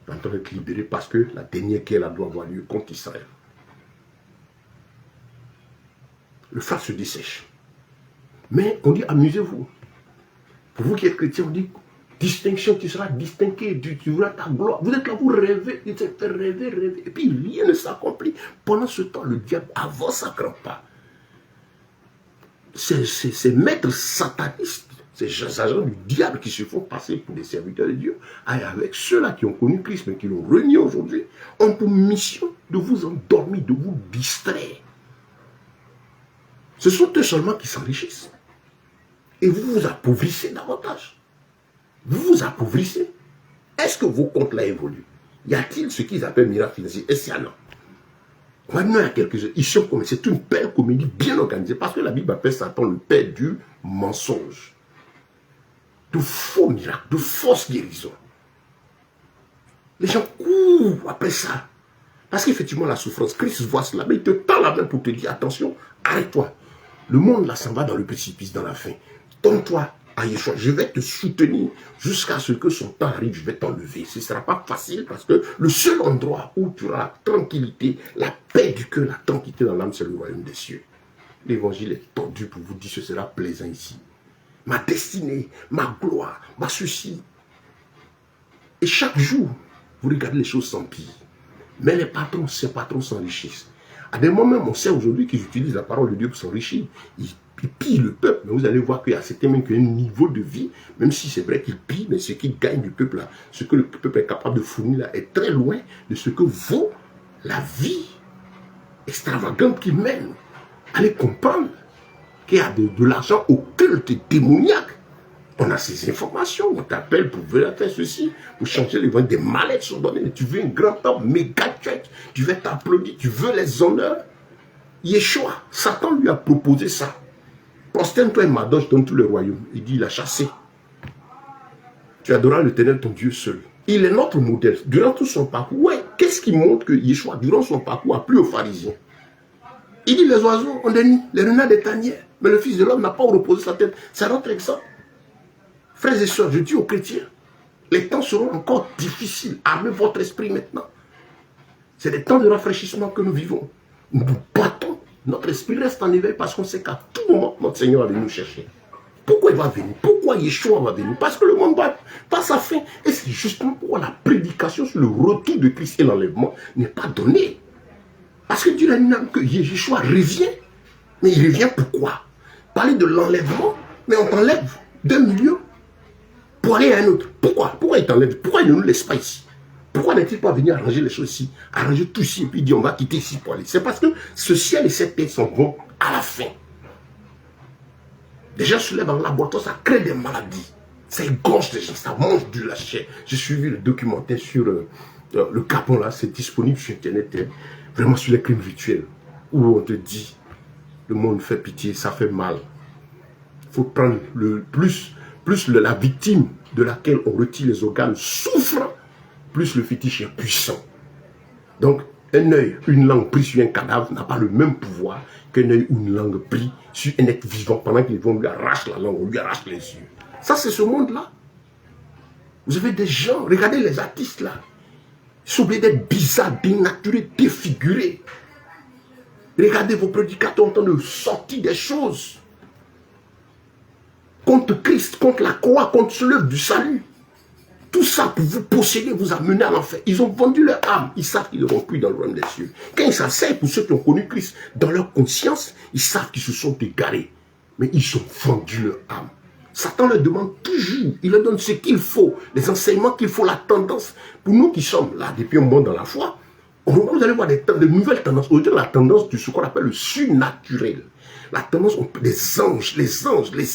est en train d'être libéré parce que la dernière guerre là, doit avoir lieu contre Israël. L'Euphrates se dessèche. Mais on dit, amusez-vous. Pour vous qui êtes chrétiens, on dit, distinction, tu seras distingué, tu verras ta gloire. Vous êtes là, vous rêvez, vous êtes rêver, et puis rien ne s'accomplit. Pendant ce temps, le diable avance à grands pas. Ces maîtres satanistes, ces agents du diable qui se font passer pour des serviteurs de Dieu, avec ceux-là qui ont connu Christ, mais qui l'ont renié aujourd'hui, ont pour mission de vous endormir, de vous distraire. Ce sont eux seulement qui s'enrichissent. Et vous vous appauvrissez davantage. Vous vous appauvrissez. Est-ce que vos comptes là évoluent? Y a-t-il ce qu'ils appellent miracle financier? Est-ce qu'il y en a? Maintenant, il y a quelques-uns. Ils sont comme c'est une belle comédie bien organisée. Parce que la Bible appelle Satan le père du mensonge. De faux miracles, de fausses guérisons. Les gens courent après ça. Parce qu'effectivement, la souffrance, Christ voit cela, mais il te tend la main pour te dire, attention, arrête-toi. Le monde là s'en va dans le précipice, dans la fin. Donne-toi à Yeshua. Je vais te soutenir jusqu'à ce que son temps arrive, je vais t'enlever. Ce ne sera pas facile parce que le seul endroit où tu auras la tranquillité, la paix du cœur, la tranquillité dans l'âme, c'est le royaume des cieux. L'évangile est tordu pour vous dire que ce sera plaisant ici. Ma destinée, ma gloire, ma ceci. Et chaque jour, vous regardez les choses s'empirent. Mais les patrons, ces patrons s'enrichissent. À des moments, on sait aujourd'hui qu'ils utilisent la parole de Dieu pour s'enrichir. Ils pillent le peuple. Mais vous allez voir qu'il y a certains même qui ont un niveau de vie, même si c'est vrai qu'ils pillent, mais ce qu'ils gagnent du peuple là, ce que le peuple est capable de fournir là, est très loin de ce que vaut la vie extravagante qu'ils mènent. Allez comprendre qu'il y a de l'argent occulte et démoniaque. On a ces informations, on t'appelle pour venir faire ceci, pour changer les voix, des mallettes sont données. Tu veux un grand homme, méga check, tu veux t'applaudir, tu veux les honneurs. Yeshua, Satan lui a proposé ça. Prosterne-toi et m'adore, je donne tout le royaume. Il dit, il a chassé. Tu adoreras l'Éternel, ton Dieu seul. Il est notre modèle. Durant tout son parcours, ouais, qu'est-ce qui montre que Yeshua, durant son parcours, a plu aux pharisiens? Il dit, les oiseaux ont des nids, les renards des tanières. Mais le Fils de l'homme n'a pas reposé sa tête. C'est notre exemple. Frères et sœurs, je dis aux chrétiens, les temps seront encore difficiles. Armez votre esprit maintenant. C'est des temps de rafraîchissement que nous vivons. Nous battons. Notre esprit reste en éveil parce qu'on sait qu'à tout moment, notre Seigneur va venir nous chercher. Pourquoi il va venir? Pourquoi Yeshua va venir? Parce que le monde va pas sa fin. Et c'est justement pourquoi la prédication sur le retour de Christ et l'enlèvement n'est pas donnée. Parce que Dieu a dit que Yeshua revient. Mais il revient pourquoi? Parler de l'enlèvement, mais on t'enlève 2 millions. Pour aller à un autre. Pourquoi? Pourquoi il t'enlève? Pourquoi il ne nous laisse pas ici? Pourquoi n'est-il pas venu arranger les choses ici? Arranger tout ici et puis dire on va quitter ici pour aller. C'est parce que ce ciel et cette terre s'en vont à la fin. Les gens se lèvent en laboratoire, ça crée des maladies. Ça égorge les gens, ça mange de la chair. J'ai suivi le documentaire sur le Gabon là, c'est disponible sur Internet, vraiment sur les crimes rituels, où on te dit, le monde fait pitié, ça fait mal. Il faut prendre le plus la victime de laquelle on retire les organes souffre, plus le fétiche est puissant. Donc, un œil, une langue prise sur un cadavre n'a pas le même pouvoir qu'un œil ou une langue prise sur un être vivant pendant qu'ils vont lui arracher la langue, on lui arrache les yeux. Ça, c'est ce monde-là. Vous avez des gens, regardez les artistes là, ils sont obligés d'être bizarres, dénaturés, défigurés. Regardez vos prédicateurs en train de sortir des choses contre Christ, contre la croix, contre l'œuvre du salut. Tout ça pour vous posséder, vous amener à l'enfer. Ils ont vendu leur âme. Ils savent qu'ils n'auront plus dans le royaume des cieux. Quand ils s'asseyent, pour ceux qui ont connu Christ, dans leur conscience, ils savent qu'ils se sont égarés. Mais ils ont vendu leur âme. Satan leur demande toujours, il leur donne ce qu'il faut, les enseignements qu'il faut, la tendance. Pour nous qui sommes là depuis un moment dans la foi, vous allez voir de nouvelles tendances. Aujourd'hui, la tendance de ce qu'on appelle le surnaturel. La tendance des anges, les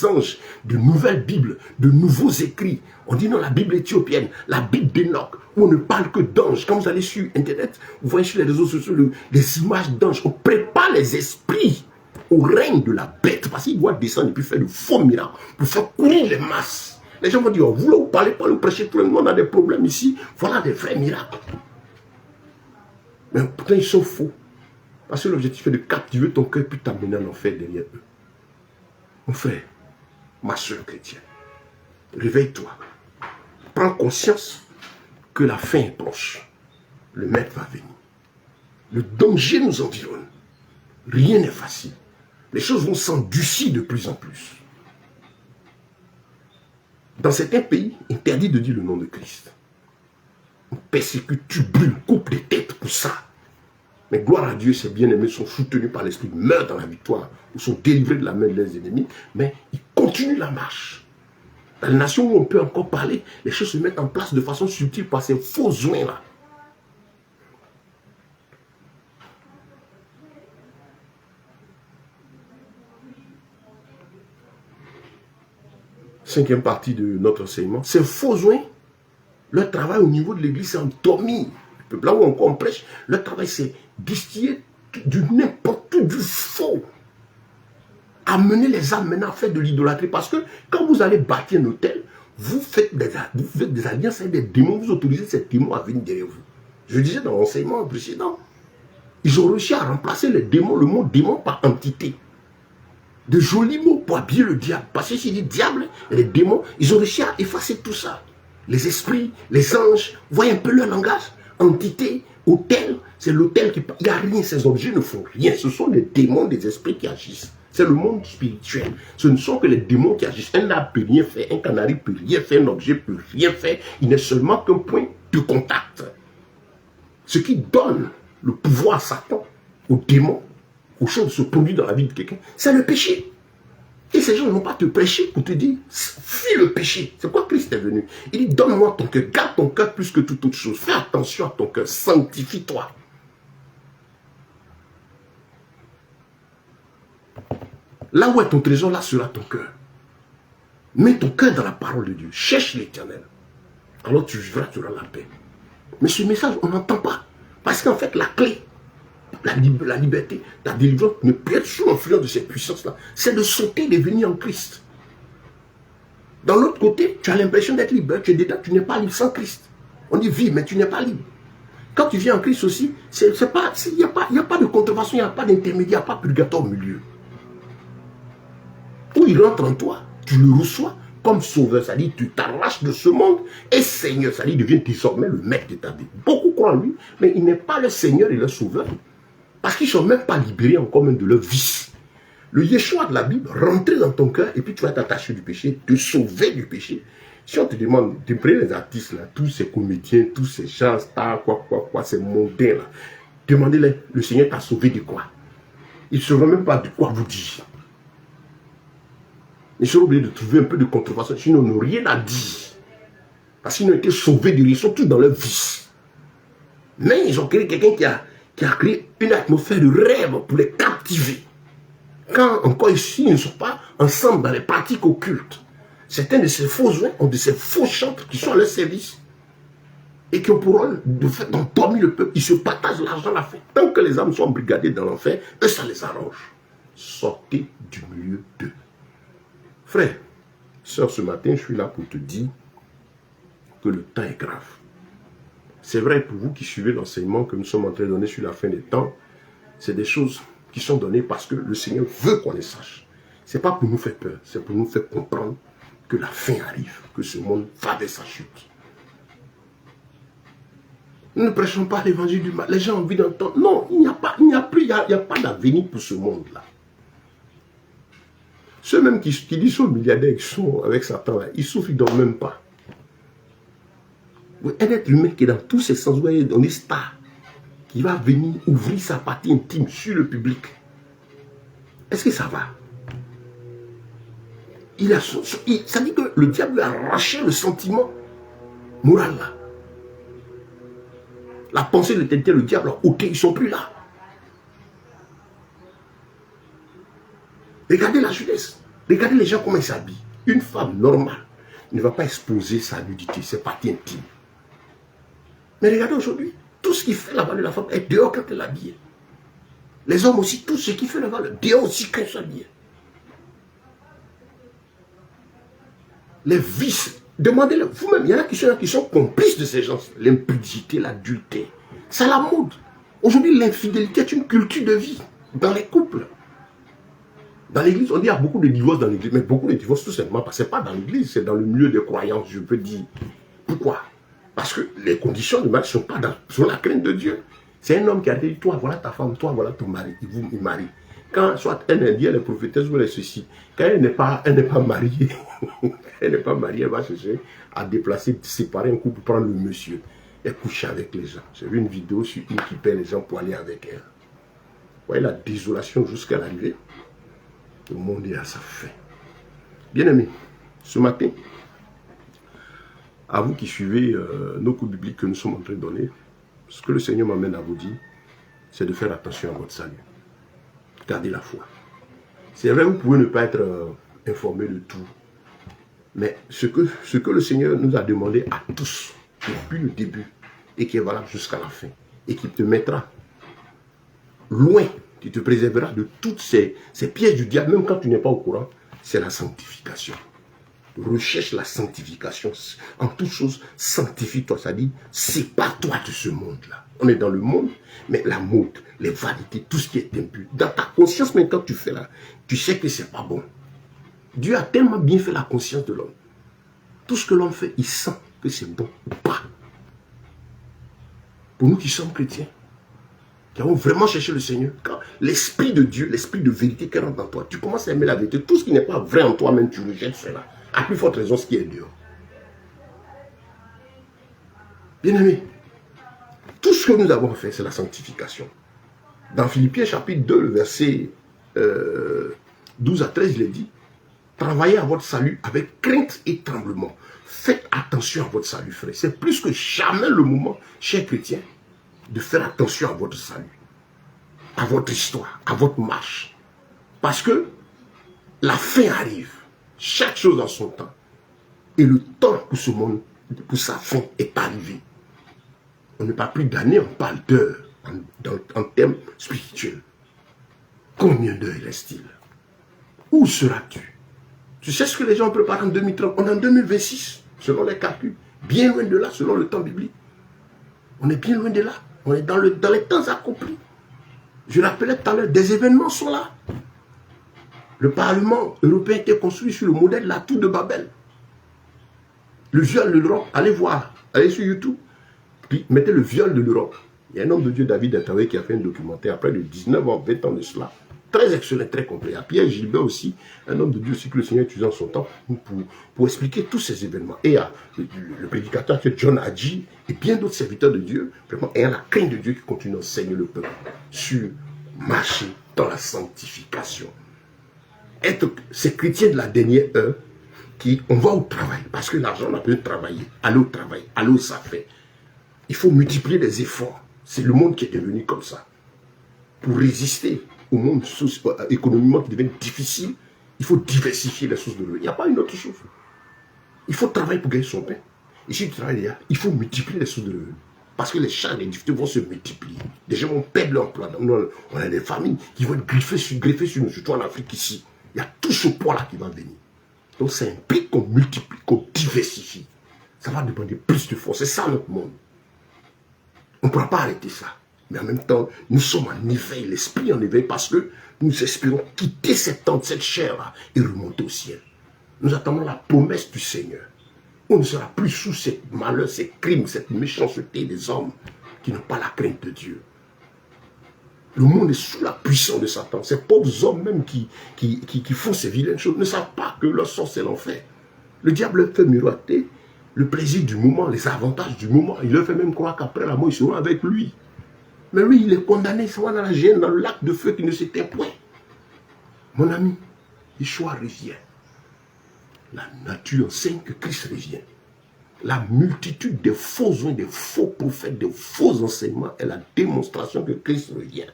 anges, de nouvelles Bibles, de nouveaux écrits. On dit non, la Bible éthiopienne, la Bible d'Enoch, où on ne parle que d'anges. Quand vous allez sur Internet, vous voyez sur les réseaux sociaux des images d'anges. On prépare les esprits au règne de la bête, parce qu'il doit descendre et puis faire de faux miracles pour faire courir les masses. Les gens vont dire, oh, vous parlez pas, vous prêchez, tout le monde a des problèmes ici. Voilà des vrais miracles. Mais pourtant, ils sont faux. Parce que l'objectif est de captiver ton cœur puis t'amener en enfer derrière eux. Mon frère, ma soeur chrétienne, réveille-toi. Prends conscience que la fin est proche. Le maître va venir. Le danger nous environne. Rien n'est facile. Les choses vont s'endurcir de plus en plus. Dans certains pays, interdit de dire le nom de Christ. On persécute, tu brûles, coupe les têtes pour ça. Mais gloire à Dieu, ces bien-aimés sont soutenus par l'Esprit, meurent dans la victoire, ou sont délivrés de la main de leurs ennemis, mais ils continuent la marche. Dans les nations où on peut encore parler, les choses se mettent en place de façon subtile par ces faux joints-là. cinquième partie de notre enseignement. Ces faux joints, leur travail au niveau de l'église, c'est endormi. Là où on prêche, leur travail, c'est distiller du n'importe où, du faux. Amener les âmes maintenant à faire de l'idolâtrie. Parce que quand vous allez bâtir un hôtel, vous faites des alliances avec des démons, vous autorisez ces démons à venir derrière vous. Je disais dans l'enseignement précédent, ils ont réussi à remplacer les démons, le mot démon par entité. De jolis mots pour habiller le diable. Parce que s'il dit diable et les démons, ils ont réussi à effacer tout ça. Les esprits, les anges, voyez un peu leur langage. Entité, hôtel, c'est l'hôtel qui... Il n'y a rien, ces objets ne font rien. Ce sont les démons des esprits qui agissent. C'est le monde spirituel. Ce ne sont que les démons qui agissent. Un arbre ne peut rien faire, un canari ne peut rien faire, un objet ne peut rien faire. Il n'est seulement qu'un point de contact. Ce qui donne le pouvoir à Satan, aux démons, aux choses qui se produisent dans la vie de quelqu'un, c'est le péché. Et ces gens ne vont pas te prêcher pour te dire, fuis le péché. C'est quoi Christ est venu? Il dit, donne-moi ton cœur, garde ton cœur plus que toute autre chose. Fais attention à ton cœur, sanctifie-toi. Là où est ton trésor, là sera ton cœur. Mets ton cœur dans la parole de Dieu. Cherche l'Éternel. Alors tu vivras, tu auras la paix. Mais ce message, on n'entend pas. Parce qu'en fait, la clé, la liberté, la délivrance ne peut être sous l'influence de ces puissances-là. C'est de sauter, de venir en Christ. Dans l'autre côté, tu as l'impression d'être libre. Tu es dedans, tu n'es pas libre sans Christ. On dit vie, mais tu n'es pas libre. Quand tu viens en Christ aussi, il n'y a pas de contrefaçon, il n'y a pas d'intermédiaire, il n'y a pas de purgatoire au milieu. Où il rentre en toi, tu le reçois comme sauveur, c'est-à-dire tu t'arraches de ce monde et Seigneur, c'est-à-dire il devient désormais le maître de ta vie. Beaucoup croient en lui, mais il n'est pas le Seigneur et le sauveur. Parce qu'ils ne sont même pas libérés encore même de leur vice. Le Yeshua de la Bible, rentrer dans ton cœur et puis tu vas t'attacher du péché, te sauver du péché. Si on te demande, tu prends les artistes là, tous ces comédiens, tous ces gens, stars, quoi, ces mondains là, demandez-les, le Seigneur t'a sauvé de quoi? Ils ne sauront même pas de quoi vous dire. Ils seront obligés de trouver un peu de contrefaçon, sinon ils n'ont rien à dire. Parce qu'ils ont été sauvés de rien, ils sont tous dans leur vice. Mais ils ont créé quelqu'un qui a créé une atmosphère de rêve pour les captiver. Quand encore ici, ils ne sont pas ensemble dans les pratiques occultes. Certains de ces faux joints ont de ces faux chantres qui sont à leur service. Et qui ont pour rôle de faire endormir le peuple. Ils se partagent l'argent à la fin. Tant que les âmes sont brigadées dans l'enfer, eux, ça les arrange. Sortez du milieu d'eux. Frère, sœur, ce matin, je suis là pour te dire que le temps est grave. C'est vrai pour vous qui suivez l'enseignement que nous sommes en train de donner sur la fin des temps. C'est des choses qui sont données parce que le Seigneur veut qu'on les sache. Ce n'est pas pour nous faire peur, c'est pour nous faire comprendre que la fin arrive, que ce monde va vers sa chute. Nous ne prêchons pas l'évangile du mal. Les gens ont envie d'entendre. Non, il n'y a pas d'avenir pour ce monde-là. Ceux même qui disent aux milliardaires qui sont avec Satan, là, ils souffrent, ils ne dorment même pas. Un être humain qui est dans tous ses sens, on est star, qui va venir ouvrir sa partie intime sur le public. Est-ce que ça va? Ça dit que le diable a arraché le sentiment moral là. La pensée de l'éternité, le diable a ôté, ils ne sont plus là. Regardez la jeunesse. Regardez les gens comment ils s'habillent. Une femme normale ne va pas exposer sa nudité, ses parties intimes. Mais regardez aujourd'hui, tout ce qui fait la valeur de la femme est dehors quand elle est habillée. Les hommes aussi, tout ce qui fait la valeur, dehors aussi quand ils sont habillés. Les vices, demandez-le vous-même, il y en a qui sont complices de ces gens. L'impudicité, l'adultère, c'est la mode. Aujourd'hui, l'infidélité est une culture de vie dans les couples. Dans l'église, on dit qu'il y a beaucoup de divorces dans l'église, mais beaucoup de divorces tout simplement parce que ce n'est pas dans l'église, c'est dans le milieu des croyances, je peux dire. Pourquoi? Parce que les conditions de mariage ne sont pas sur la crainte de Dieu. C'est un homme qui a dit, toi voilà ta femme, toi voilà ton mari, il marie. Quand soit elle est la prophétesse ou elle est ceci, quand elle n'est pas mariée, elle n'est pas mariée, elle va chercher à déplacer, séparer un couple, prendre le monsieur et coucher avec les gens. J'ai vu une vidéo sur une qui paie les gens pour aller avec elle. Vous voyez la désolation jusqu'à l'arrivée. Le monde est à sa fin. Bien aimés, ce matin, à vous qui suivez nos cours bibliques que nous sommes en train de donner, ce que le Seigneur m'amène à vous dire, c'est de faire attention à votre salut. Gardez la foi. C'est vrai, vous pouvez ne pas être informé de tout. Mais ce que le Seigneur nous a demandé à tous, depuis le début, et qui est valable jusqu'à la fin, et qui te mettra loin, qui te préservera de toutes ces pièges du diable, même quand tu n'es pas au courant, c'est la sanctification. Recherche la sanctification. En toute chose, sanctifie-toi. Ça dit, sépare-toi de ce monde-là. On est dans le monde, mais la mode, les vanités, tout ce qui est impur. Dans ta conscience, même quand tu fais là, tu sais que c'est pas bon. Dieu a tellement bien fait la conscience de l'homme. Tout ce que l'homme fait, il sent que c'est bon ou pas. Pour nous qui sommes chrétiens, qui avons vraiment cherché le Seigneur, quand l'Esprit de Dieu, l'Esprit de vérité qui rentre en toi, tu commences à aimer la vérité. Tout ce qui n'est pas vrai en toi-même, tu rejettes cela. À plus forte raison, ce qui est dehors. Bien-aimés, tout ce que nous avons fait, c'est la sanctification. Dans Philippiens chapitre 2, le verset 12 à 13, il est dit, travaillez à votre salut avec crainte et tremblement. Faites attention à votre salut, frère. C'est plus que jamais le moment, chers chrétiens, de faire attention à votre salut, à votre histoire, à votre marche. Parce que la fin arrive. Chaque chose en son temps. Et le temps pour ce monde, pour sa fin, est arrivé. On ne parle plus d'années, on parle d'heures, en termes spirituels. Combien d'heures reste-t-il? Où seras-tu? Tu sais ce que les gens préparent en 2030? On est en 2026, selon les calculs. Bien loin de là, selon le temps biblique. On est bien loin de là. On est dans les temps accomplis. Je rappelais tout à l'heure, des événements sont là. Le Parlement européen était construit sur le modèle de la tour de Babel. Le viol de l'Europe, allez voir, allez sur YouTube, puis mettez le viol de l'Europe. Il y a un homme de Dieu, David Intawé, qui a fait un documentaire après de 19 ans, 20 ans de cela. Très excellent, très complet. Il y a Pierre Gilbert aussi, un homme de Dieu aussi que le Seigneur utilise en son temps pour expliquer tous ces événements. Et il y a le prédicateur qui est John Hadji et bien d'autres serviteurs de Dieu, vraiment ayant la crainte de Dieu qui continue d'enseigner le peuple sur marcher dans la sanctification. Être ces chrétiens de la dernière heure qui, on va au travail, parce que l'argent, on a besoin de travailler. Aller au travail, aller où ça fait. Il faut multiplier les efforts. C'est le monde qui est devenu comme ça. Pour résister au monde économiquement qui devient difficile, il faut diversifier les sources de revenus. Il n'y a pas une autre chose. Il faut travailler pour gagner son pain. Et si tu travailles là, il faut multiplier les sources de revenus. Parce que les charges, les difficultés vont se multiplier. Des gens vont perdre leur emploi. On a des familles qui vont être greffées sur nous, surtout en Afrique ici. Il y a tout ce poids-là qui va venir. Donc ça implique qu'on multiplie, qu'on diversifie. Ça va demander plus de force. C'est ça notre monde. On ne pourra pas arrêter ça. Mais en même temps, nous sommes en éveil, l'esprit en éveil, parce que nous espérons quitter cette tente, cette chair-là, et remonter au ciel. Nous attendons la promesse du Seigneur. On ne sera plus sous ces malheurs, ces crimes, cette méchanceté des hommes qui n'ont pas la crainte de Dieu. Le monde est sous la puissance de Satan. Ces pauvres hommes même qui font ces vilaines choses ne savent pas que leur sort c'est l'enfer. Le diable leur fait miroiter le plaisir du moment, les avantages du moment. Il leur fait même croire qu'après la mort, ils seront avec lui. Mais lui, il est condamné, il sera dans la gêne, dans le lac de feu qui ne s'éteint point. Mon ami, Yeshua revient. La nature enseigne que Christ revient. La multitude des faux oins, des faux prophètes, des faux enseignements est la démonstration que Christ revient.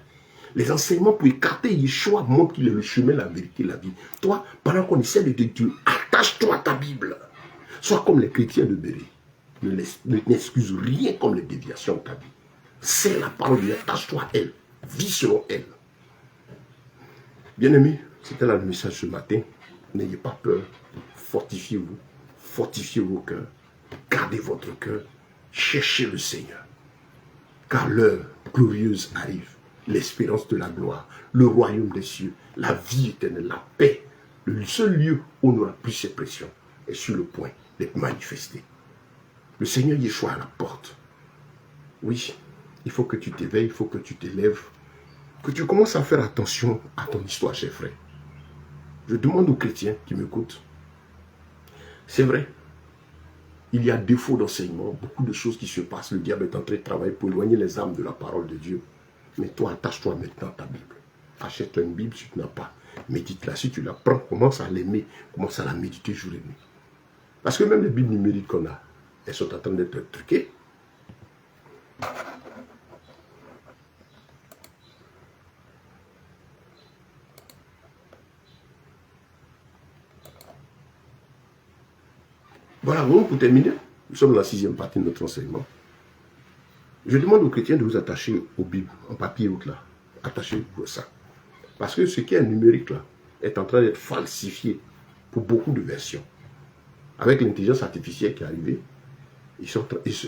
Les enseignements pour écarter Yeshua montrent qu'il est le chemin, la vérité, la vie. Toi, pendant qu'on essaie de te dire, attache-toi à ta Bible. Sois comme les chrétiens de Béret. N'excuse rien comme les déviations de ta vie. C'est la parole de Dieu, attache-toi à elle. Vis selon elle. Bien-aimés, c'était là le message ce matin. N'ayez pas peur. Fortifiez-vous. Fortifiez vos cœurs. Gardez votre cœur. Cherchez le Seigneur. Car l'heure glorieuse arrive. L'espérance de la gloire. Le royaume des cieux. La vie éternelle. La paix. Le seul lieu où on n'aura plus ces pressions est sur le point d'être manifesté. Le Seigneur Yeshua à la porte. Oui, il faut que tu t'éveilles, il faut que tu t'élèves, que tu commences à faire attention à ton histoire, cher frère. Je demande aux chrétiens qui m'écoutent. C'est vrai, il y a défaut d'enseignement, beaucoup de choses qui se passent. Le diable est en train de travailler pour éloigner les âmes de la parole de Dieu. Mais toi, attache-toi maintenant à ta Bible. Achète-toi une Bible si tu n'as pas. Médite-la. Si tu la prends, commence à l'aimer, commence à la méditer jour et nuit. Parce que même les Bibles numériques qu'on a, elles sont en train d'être truquées. Voilà, bon, pour terminer, nous sommes dans la 6e partie de notre enseignement. Je demande aux chrétiens de vous attacher aux Bibles, en papier ou là. Attachez-vous à ça. Parce que ce qui est numérique là est en train d'être falsifié pour beaucoup de versions. Avec l'intelligence artificielle qui est arrivée,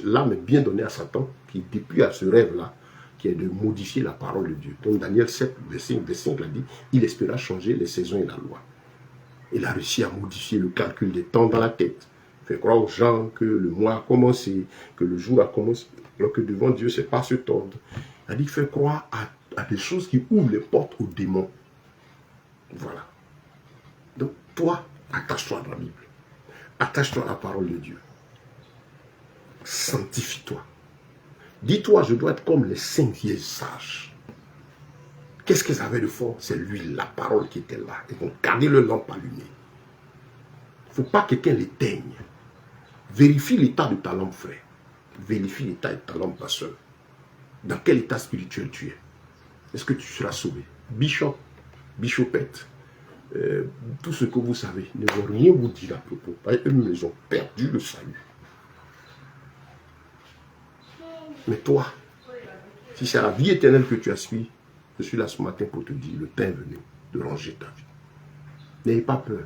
l'âme est bien donnée à Satan, qui depuis à ce rêve-là, qui est de modifier la parole de Dieu. Donc Daniel 7, verset 5 l'a dit, il espéra changer les saisons et la loi. Il a réussi à modifier le calcul des temps dans la tête. Il fait croire aux gens que le mois a commencé, que le jour a commencé, alors que devant Dieu, c'est pas ce ordre. Il a dit, fait croire à des choses qui ouvrent les portes aux démons. Voilà. Donc, toi, attache-toi à la Bible. Attache-toi à la parole de Dieu. Sanctifie-toi. Dis-toi, je dois être comme les 5 vieilles sages. Qu'est-ce qu'ils avaient de fort? C'est l'huile, la parole qui était là. Ils vont garder le lampe allumée. Il ne faut pas que quelqu'un l'éteigne. Vérifie l'état de ta lampe, frère. Vérifie l'état de ta lampe, ma soeur. Dans quel état spirituel tu es? Est-ce que tu seras sauvé? Bishop, bichopette, tout ce que vous savez, ne vont rien vous dire à propos. Eux-mêmes, ils ont perdu le salut. Mais toi, si c'est la vie éternelle que tu aspires, je suis là ce matin pour te dire, le temps est venu de ranger ta vie. N'ayez pas peur.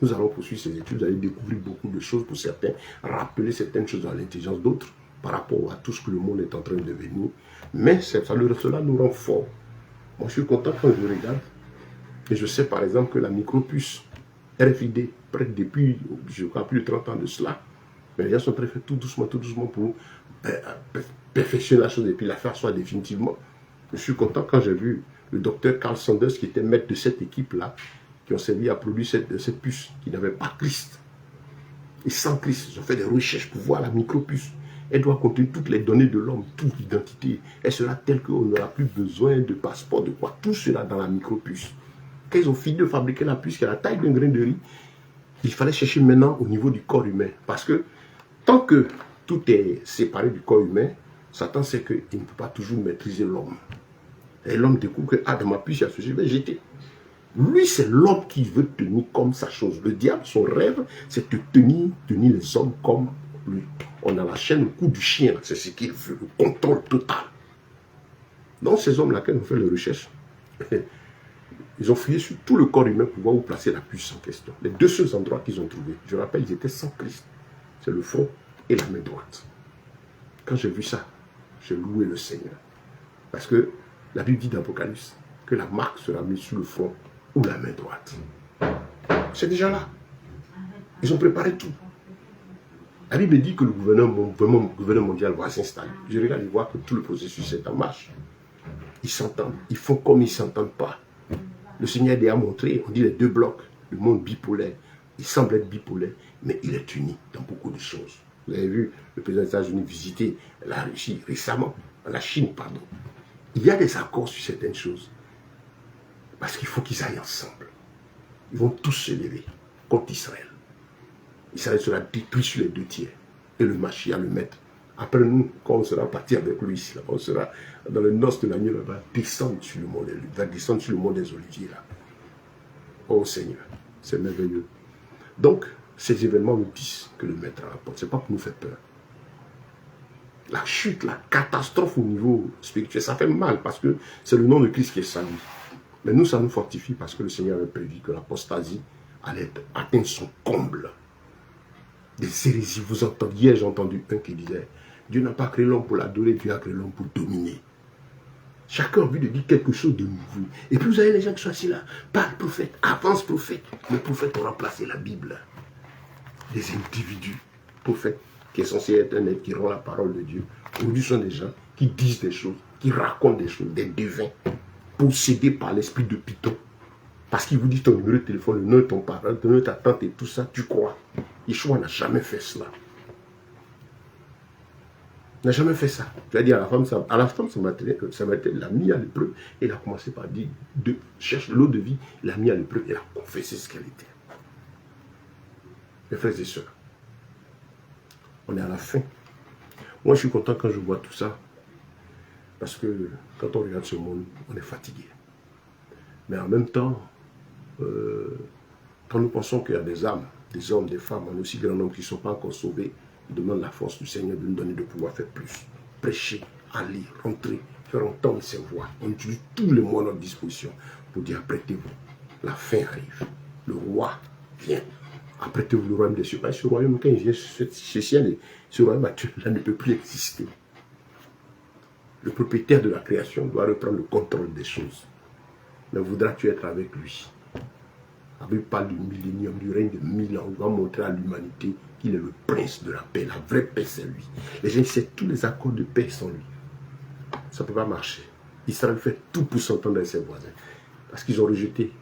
Nous allons poursuivre ces études, vous allez découvrir beaucoup de choses pour certains, rappeler certaines choses dans l'intelligence d'autres par rapport à tout ce que le monde est en train de devenir. Mais cela nous rend forts. Moi, je suis content quand je regarde et je sais par exemple que la micropuce RFID, près depuis, je crois, plus de 30 ans de cela, mais les gens sont très faits tout doucement pour perfectionner la chose et puis la faire soit définitivement. Je suis content quand j'ai vu le docteur Carl Sanders qui était maître de cette équipe-là, qui ont servi à produire cette puce qui n'avait pas Christ. Et sans Christ, ils ont fait des recherches pour voir la micropuce. Elle doit contenir toutes les données de l'homme, toute l'identité. Elle sera telle qu'on n'aura plus besoin de passeport, de quoi. Tout sera dans la micropuce. Quand ils ont fini de fabriquer la puce qui a la taille d'un grain de riz, il fallait chercher maintenant au niveau du corps humain. Parce que tant que tout est séparé du corps humain, Satan sait qu'il ne peut pas toujours maîtriser l'homme. Et l'homme découvre que, dans ma puce, il y a ce je vais jeter. Lui, c'est l'homme qui veut tenir comme sa chose. Le diable, son rêve, c'est de tenir les hommes comme lui. On a la chaîne au cou du chien, c'est ce qu'il veut, le contrôle total. Donc, ces hommes-là, quand ils ont fait les recherches, ils ont fouillé sur tout le corps humain pour voir où placer la puce en question. Les deux seuls endroits qu'ils ont trouvés, je rappelle, ils étaient sans Christ. C'est le front et la main droite. Quand j'ai vu ça, j'ai loué le Seigneur. Parce que la Bible dit dans l'Apocalypse que la marque sera mise sur le front ou la main droite. C'est déjà là. Ils ont préparé tout. La Bible dit que le gouvernement mondial va s'installer. Je regarde et vois que tout le processus est en marche. Ils s'entendent. Ils font comme ils ne s'entendent pas. Le Seigneur a déjà montré, on dit les deux blocs, le monde bipolaire. Il semble être bipolaire, mais il est uni dans beaucoup de choses. Vous avez vu le président des États-Unis visiter la Russie récemment, la Chine, pardon. Il y a des accords sur certaines choses. Parce qu'il faut qu'ils aillent ensemble. Ils vont tous se lever contre Israël. Israël sera détruit sur les 2 tiers. Et le Mashiach, le maître. Après nous, quand on sera parti avec lui, là, on sera dans le nord de l'agneau, il va descendre sur le monde, il va descendre sur le monde des oliviers. Là. Oh Seigneur, c'est merveilleux. Donc, ces événements nous disent que le maître a la porte. Ce n'est pas pour nous faire peur. La chute, la catastrophe au niveau spirituel, ça fait mal parce que c'est le nom de Christ qui est salué. Mais nous, ça nous fortifie parce que le Seigneur avait prévu que l'apostasie allait atteindre son comble. Des hérésies, vous entendiez, hier j'ai entendu un qui disait, Dieu n'a pas créé l'homme pour l'adorer, Dieu a créé l'homme pour dominer. Chacun a envie de dire quelque chose de nouveau. Et puis vous avez les gens qui sont assis là, pas le prophète, avance prophète. Le prophète a remplacé la Bible. Des individus, prophètes, qui est censé être un être qui rend la parole de Dieu. Aujourd'hui, sont des gens qui disent des choses, qui racontent des choses, des devins, possédés par l'esprit de Python. Parce qu'il vous dit ton numéro de téléphone, le nom de ton parent, le nom de ta tante et tout ça, tu crois. Yeshua n'a jamais fait cela. Il n'a jamais fait ça. Tu as dit à la femme, ça m'a été la mis à l'épreuve. Et il a commencé par dire, cherche l'eau de vie, il l'a mis à l'épreuve, il a confessé ce qu'elle était. Mes frères et sœurs, on est à la fin. Moi, je suis content quand je vois tout ça. Parce que quand on regarde ce monde, on est fatigué. Mais en même temps, quand nous pensons qu'il y a des âmes des hommes, des femmes, un aussi grand nombre qui ne sont pas encore sauvés. Je demande la force du Seigneur de nous donner de pouvoir faire plus. Prêcher, aller, rentrer, faire entendre ses voix. On utilise tous les moyens à notre disposition pour dire apprêtez-vous. La fin arrive. Le roi vient. Apprêtez-vous le royaume des cieux. Ce royaume, quand il vient ce ciel, ce royaume actuel-là ne peut plus exister. Le propriétaire de la création doit reprendre le contrôle des choses. Mais voudras-tu être avec lui? La Bible parle du millénium, du règne de 1000 ans. On va montrer à l'humanité qu'il est le prince de la paix. La vraie paix, c'est lui. Les gens essaient tous les accords de paix sans lui. Ça ne peut pas marcher. Israël fait tout pour s'entendre avec ses voisins. Parce qu'ils ont rejeté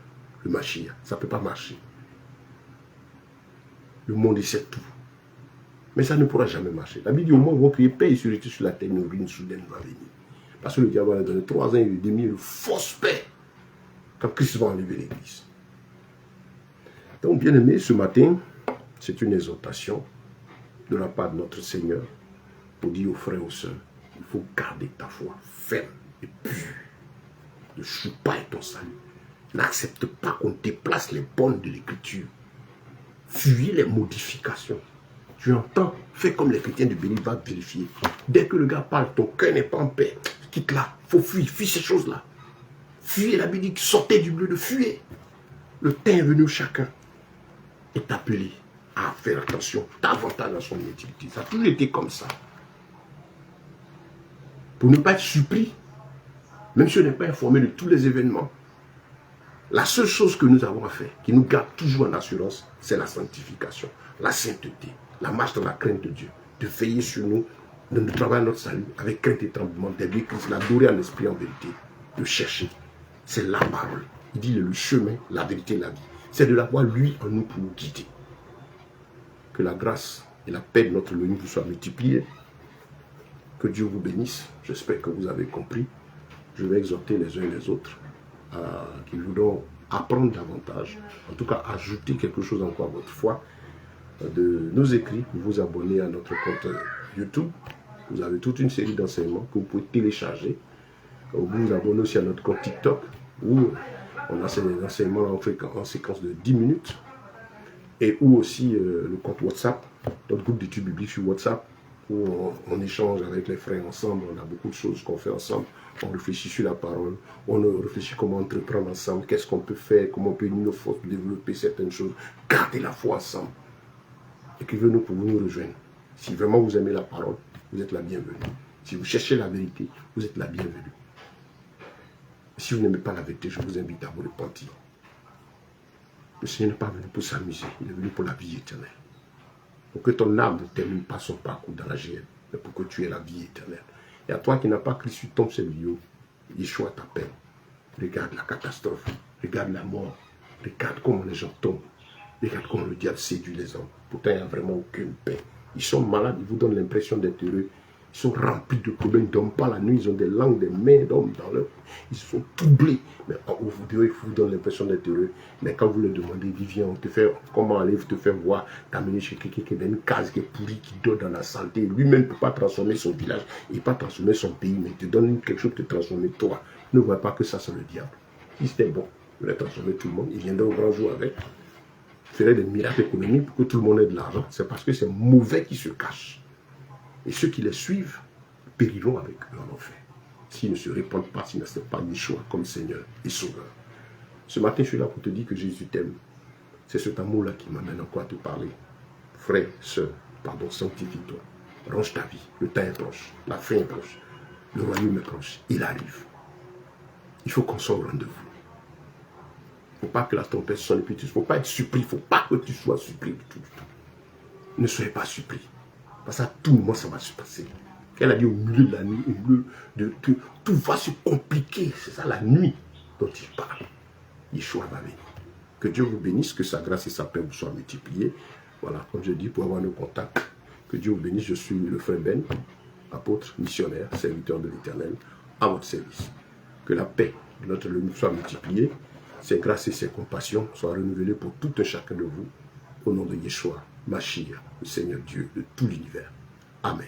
le Mashiach. Ça ne peut pas marcher. Le monde, il sait tout. Mais ça ne pourra jamais marcher. La Bible dit au moment où on crier paix et sécurité sur la terre, une ruine soudaine va venir. Parce que le diable a donné 3 ans et demi de fausse paix quand Christ va enlever l'Église. Donc, bien aimé, ce matin, c'est une exhortation de la part de notre Seigneur pour dire aux frères et aux sœurs, il faut garder ta foi ferme et pure. Ne joue pas avec ton salut. N'accepte pas qu'on déplace les bornes de l'Écriture. Fuyez les modifications. Tu entends, fais comme les chrétiens de Béni, va vérifier. Dès que le gars parle, ton cœur n'est pas en paix, quitte-la. Il faut fuir, fuis ces choses-là. Fuyez la Bible, sortez du bleu de fuir. Le temps est venu où chacun est appelé à faire attention davantage à son utilité. Ça a toujours été comme ça. Pour ne pas être surpris, même si on n'est pas informé de tous les événements, la seule chose que nous avons à faire, qui nous garde toujours en assurance, c'est la sanctification, la sainteté, la marche dans la crainte de Dieu, de veiller sur nous, de nous travailler notre salut avec crainte et tremblement, d'aider Christ, l'adorer en esprit en vérité, de chercher. C'est la parole. Il dit le chemin, la vérité, la vie. C'est de l'avoir lui en nous pour nous guider. Que la grâce et la paix de notre Elohim vous soient multipliées. Que Dieu vous bénisse. J'espère que vous avez compris. Je vais exhorter les uns et les autres qui voudront apprendre davantage, en tout cas ajouter quelque chose encore à votre foi, de nous écrire, de vous abonner à notre compte YouTube. Vous avez toute une série d'enseignements que vous pouvez télécharger. Vous vous abonnez aussi à notre compte TikTok, où on a ces enseignements en séquence de 10 minutes, et où aussi le compte WhatsApp, notre groupe d'études bibliques sur WhatsApp, où on échange avec les frères ensemble, on a beaucoup de choses qu'on fait ensemble, on réfléchit sur la parole, on réfléchit comment entreprendre ensemble, qu'est-ce qu'on peut faire, comment on peut unir nos forces pour développer certaines choses, garder la foi ensemble. Écrivez-nous pour vous nous rejoindre. Si vraiment vous aimez la parole, vous êtes la bienvenue. Si vous cherchez la vérité, vous êtes la bienvenue. Si vous n'aimez pas la vérité, je vous invite à vous repentir. Le Seigneur n'est pas venu pour s'amuser, il est venu pour la vie éternelle. Pour que ton âme ne termine pas son parcours dans la GM, mais pour que tu aies la vie éternelle. Et à toi qui n'as pas Christ sur tombe cette vidéo, Yeshua t'appelle. Regarde la catastrophe, regarde la mort, regarde comment les gens tombent, regarde comment le diable séduit les hommes. Pourtant, il n'y a vraiment aucune paix. Ils sont malades, ils vous donnent l'impression d'être heureux. Ils sont remplis de problèmes, ils ne dorment pas la nuit, ils ont des langues, des mains d'hommes dans leur... Ils sont troublés. Mais ils vous donnent l'impression d'être heureux. Mais quand vous leur demandez, viens, on te fait, comment aller te faire voir, t'amener chez quelqu'un qui est dans une case qui est pourrie, qui dort dans la santé. Lui-même ne peut pas transformer son village, il ne peut pas transformer son pays, mais il te donne quelque chose pour te transformer toi. Ne vois pas que ça, c'est le diable. Si c'était bon, il aurait transformé tout le monde, il viendrait au grand jour avec. Il ferait des miracles économiques pour que tout le monde ait de l'argent. C'est parce que c'est mauvais qui se cache. Et ceux qui les suivent périront avec eux en enfer. S'ils ne se répandent pas, s'ils n'acceptent pas Yeshua comme Seigneur et Sauveur. Ce matin, je suis là pour te dire que Jésus t'aime. C'est cet amour-là qui m'amène encore à te parler. Frère, sœur, pardon, sanctifie-toi. Range ta vie. Le temps est proche. La fin est proche. Le royaume est proche. Il arrive. Il faut qu'on soit au rendez-vous. Il ne faut pas que la tempête sonne et puis il ne faut pas être surpris. Il ne faut pas que tu sois surpris du tout. Ne soyez pas surpris. Parce qu'à tout moment, ça va se passer. Elle a dit au milieu de la nuit, au milieu de tout va se compliquer. C'est ça la nuit dont il parle. Yeshua va venir. Que Dieu vous bénisse, que sa grâce et sa paix vous soient multipliées. Voilà, comme je dis, pour avoir nos contacts, que Dieu vous bénisse. Je suis le frère Ben, apôtre, missionnaire, serviteur de l'Éternel, à votre service. Que la paix de notre Elohim soit multipliée, ses grâces et ses compassions soient renouvelées pour tout un chacun de vous, au nom de Yeshua, Mashiach, le Seigneur Dieu de tout l'univers. Amen.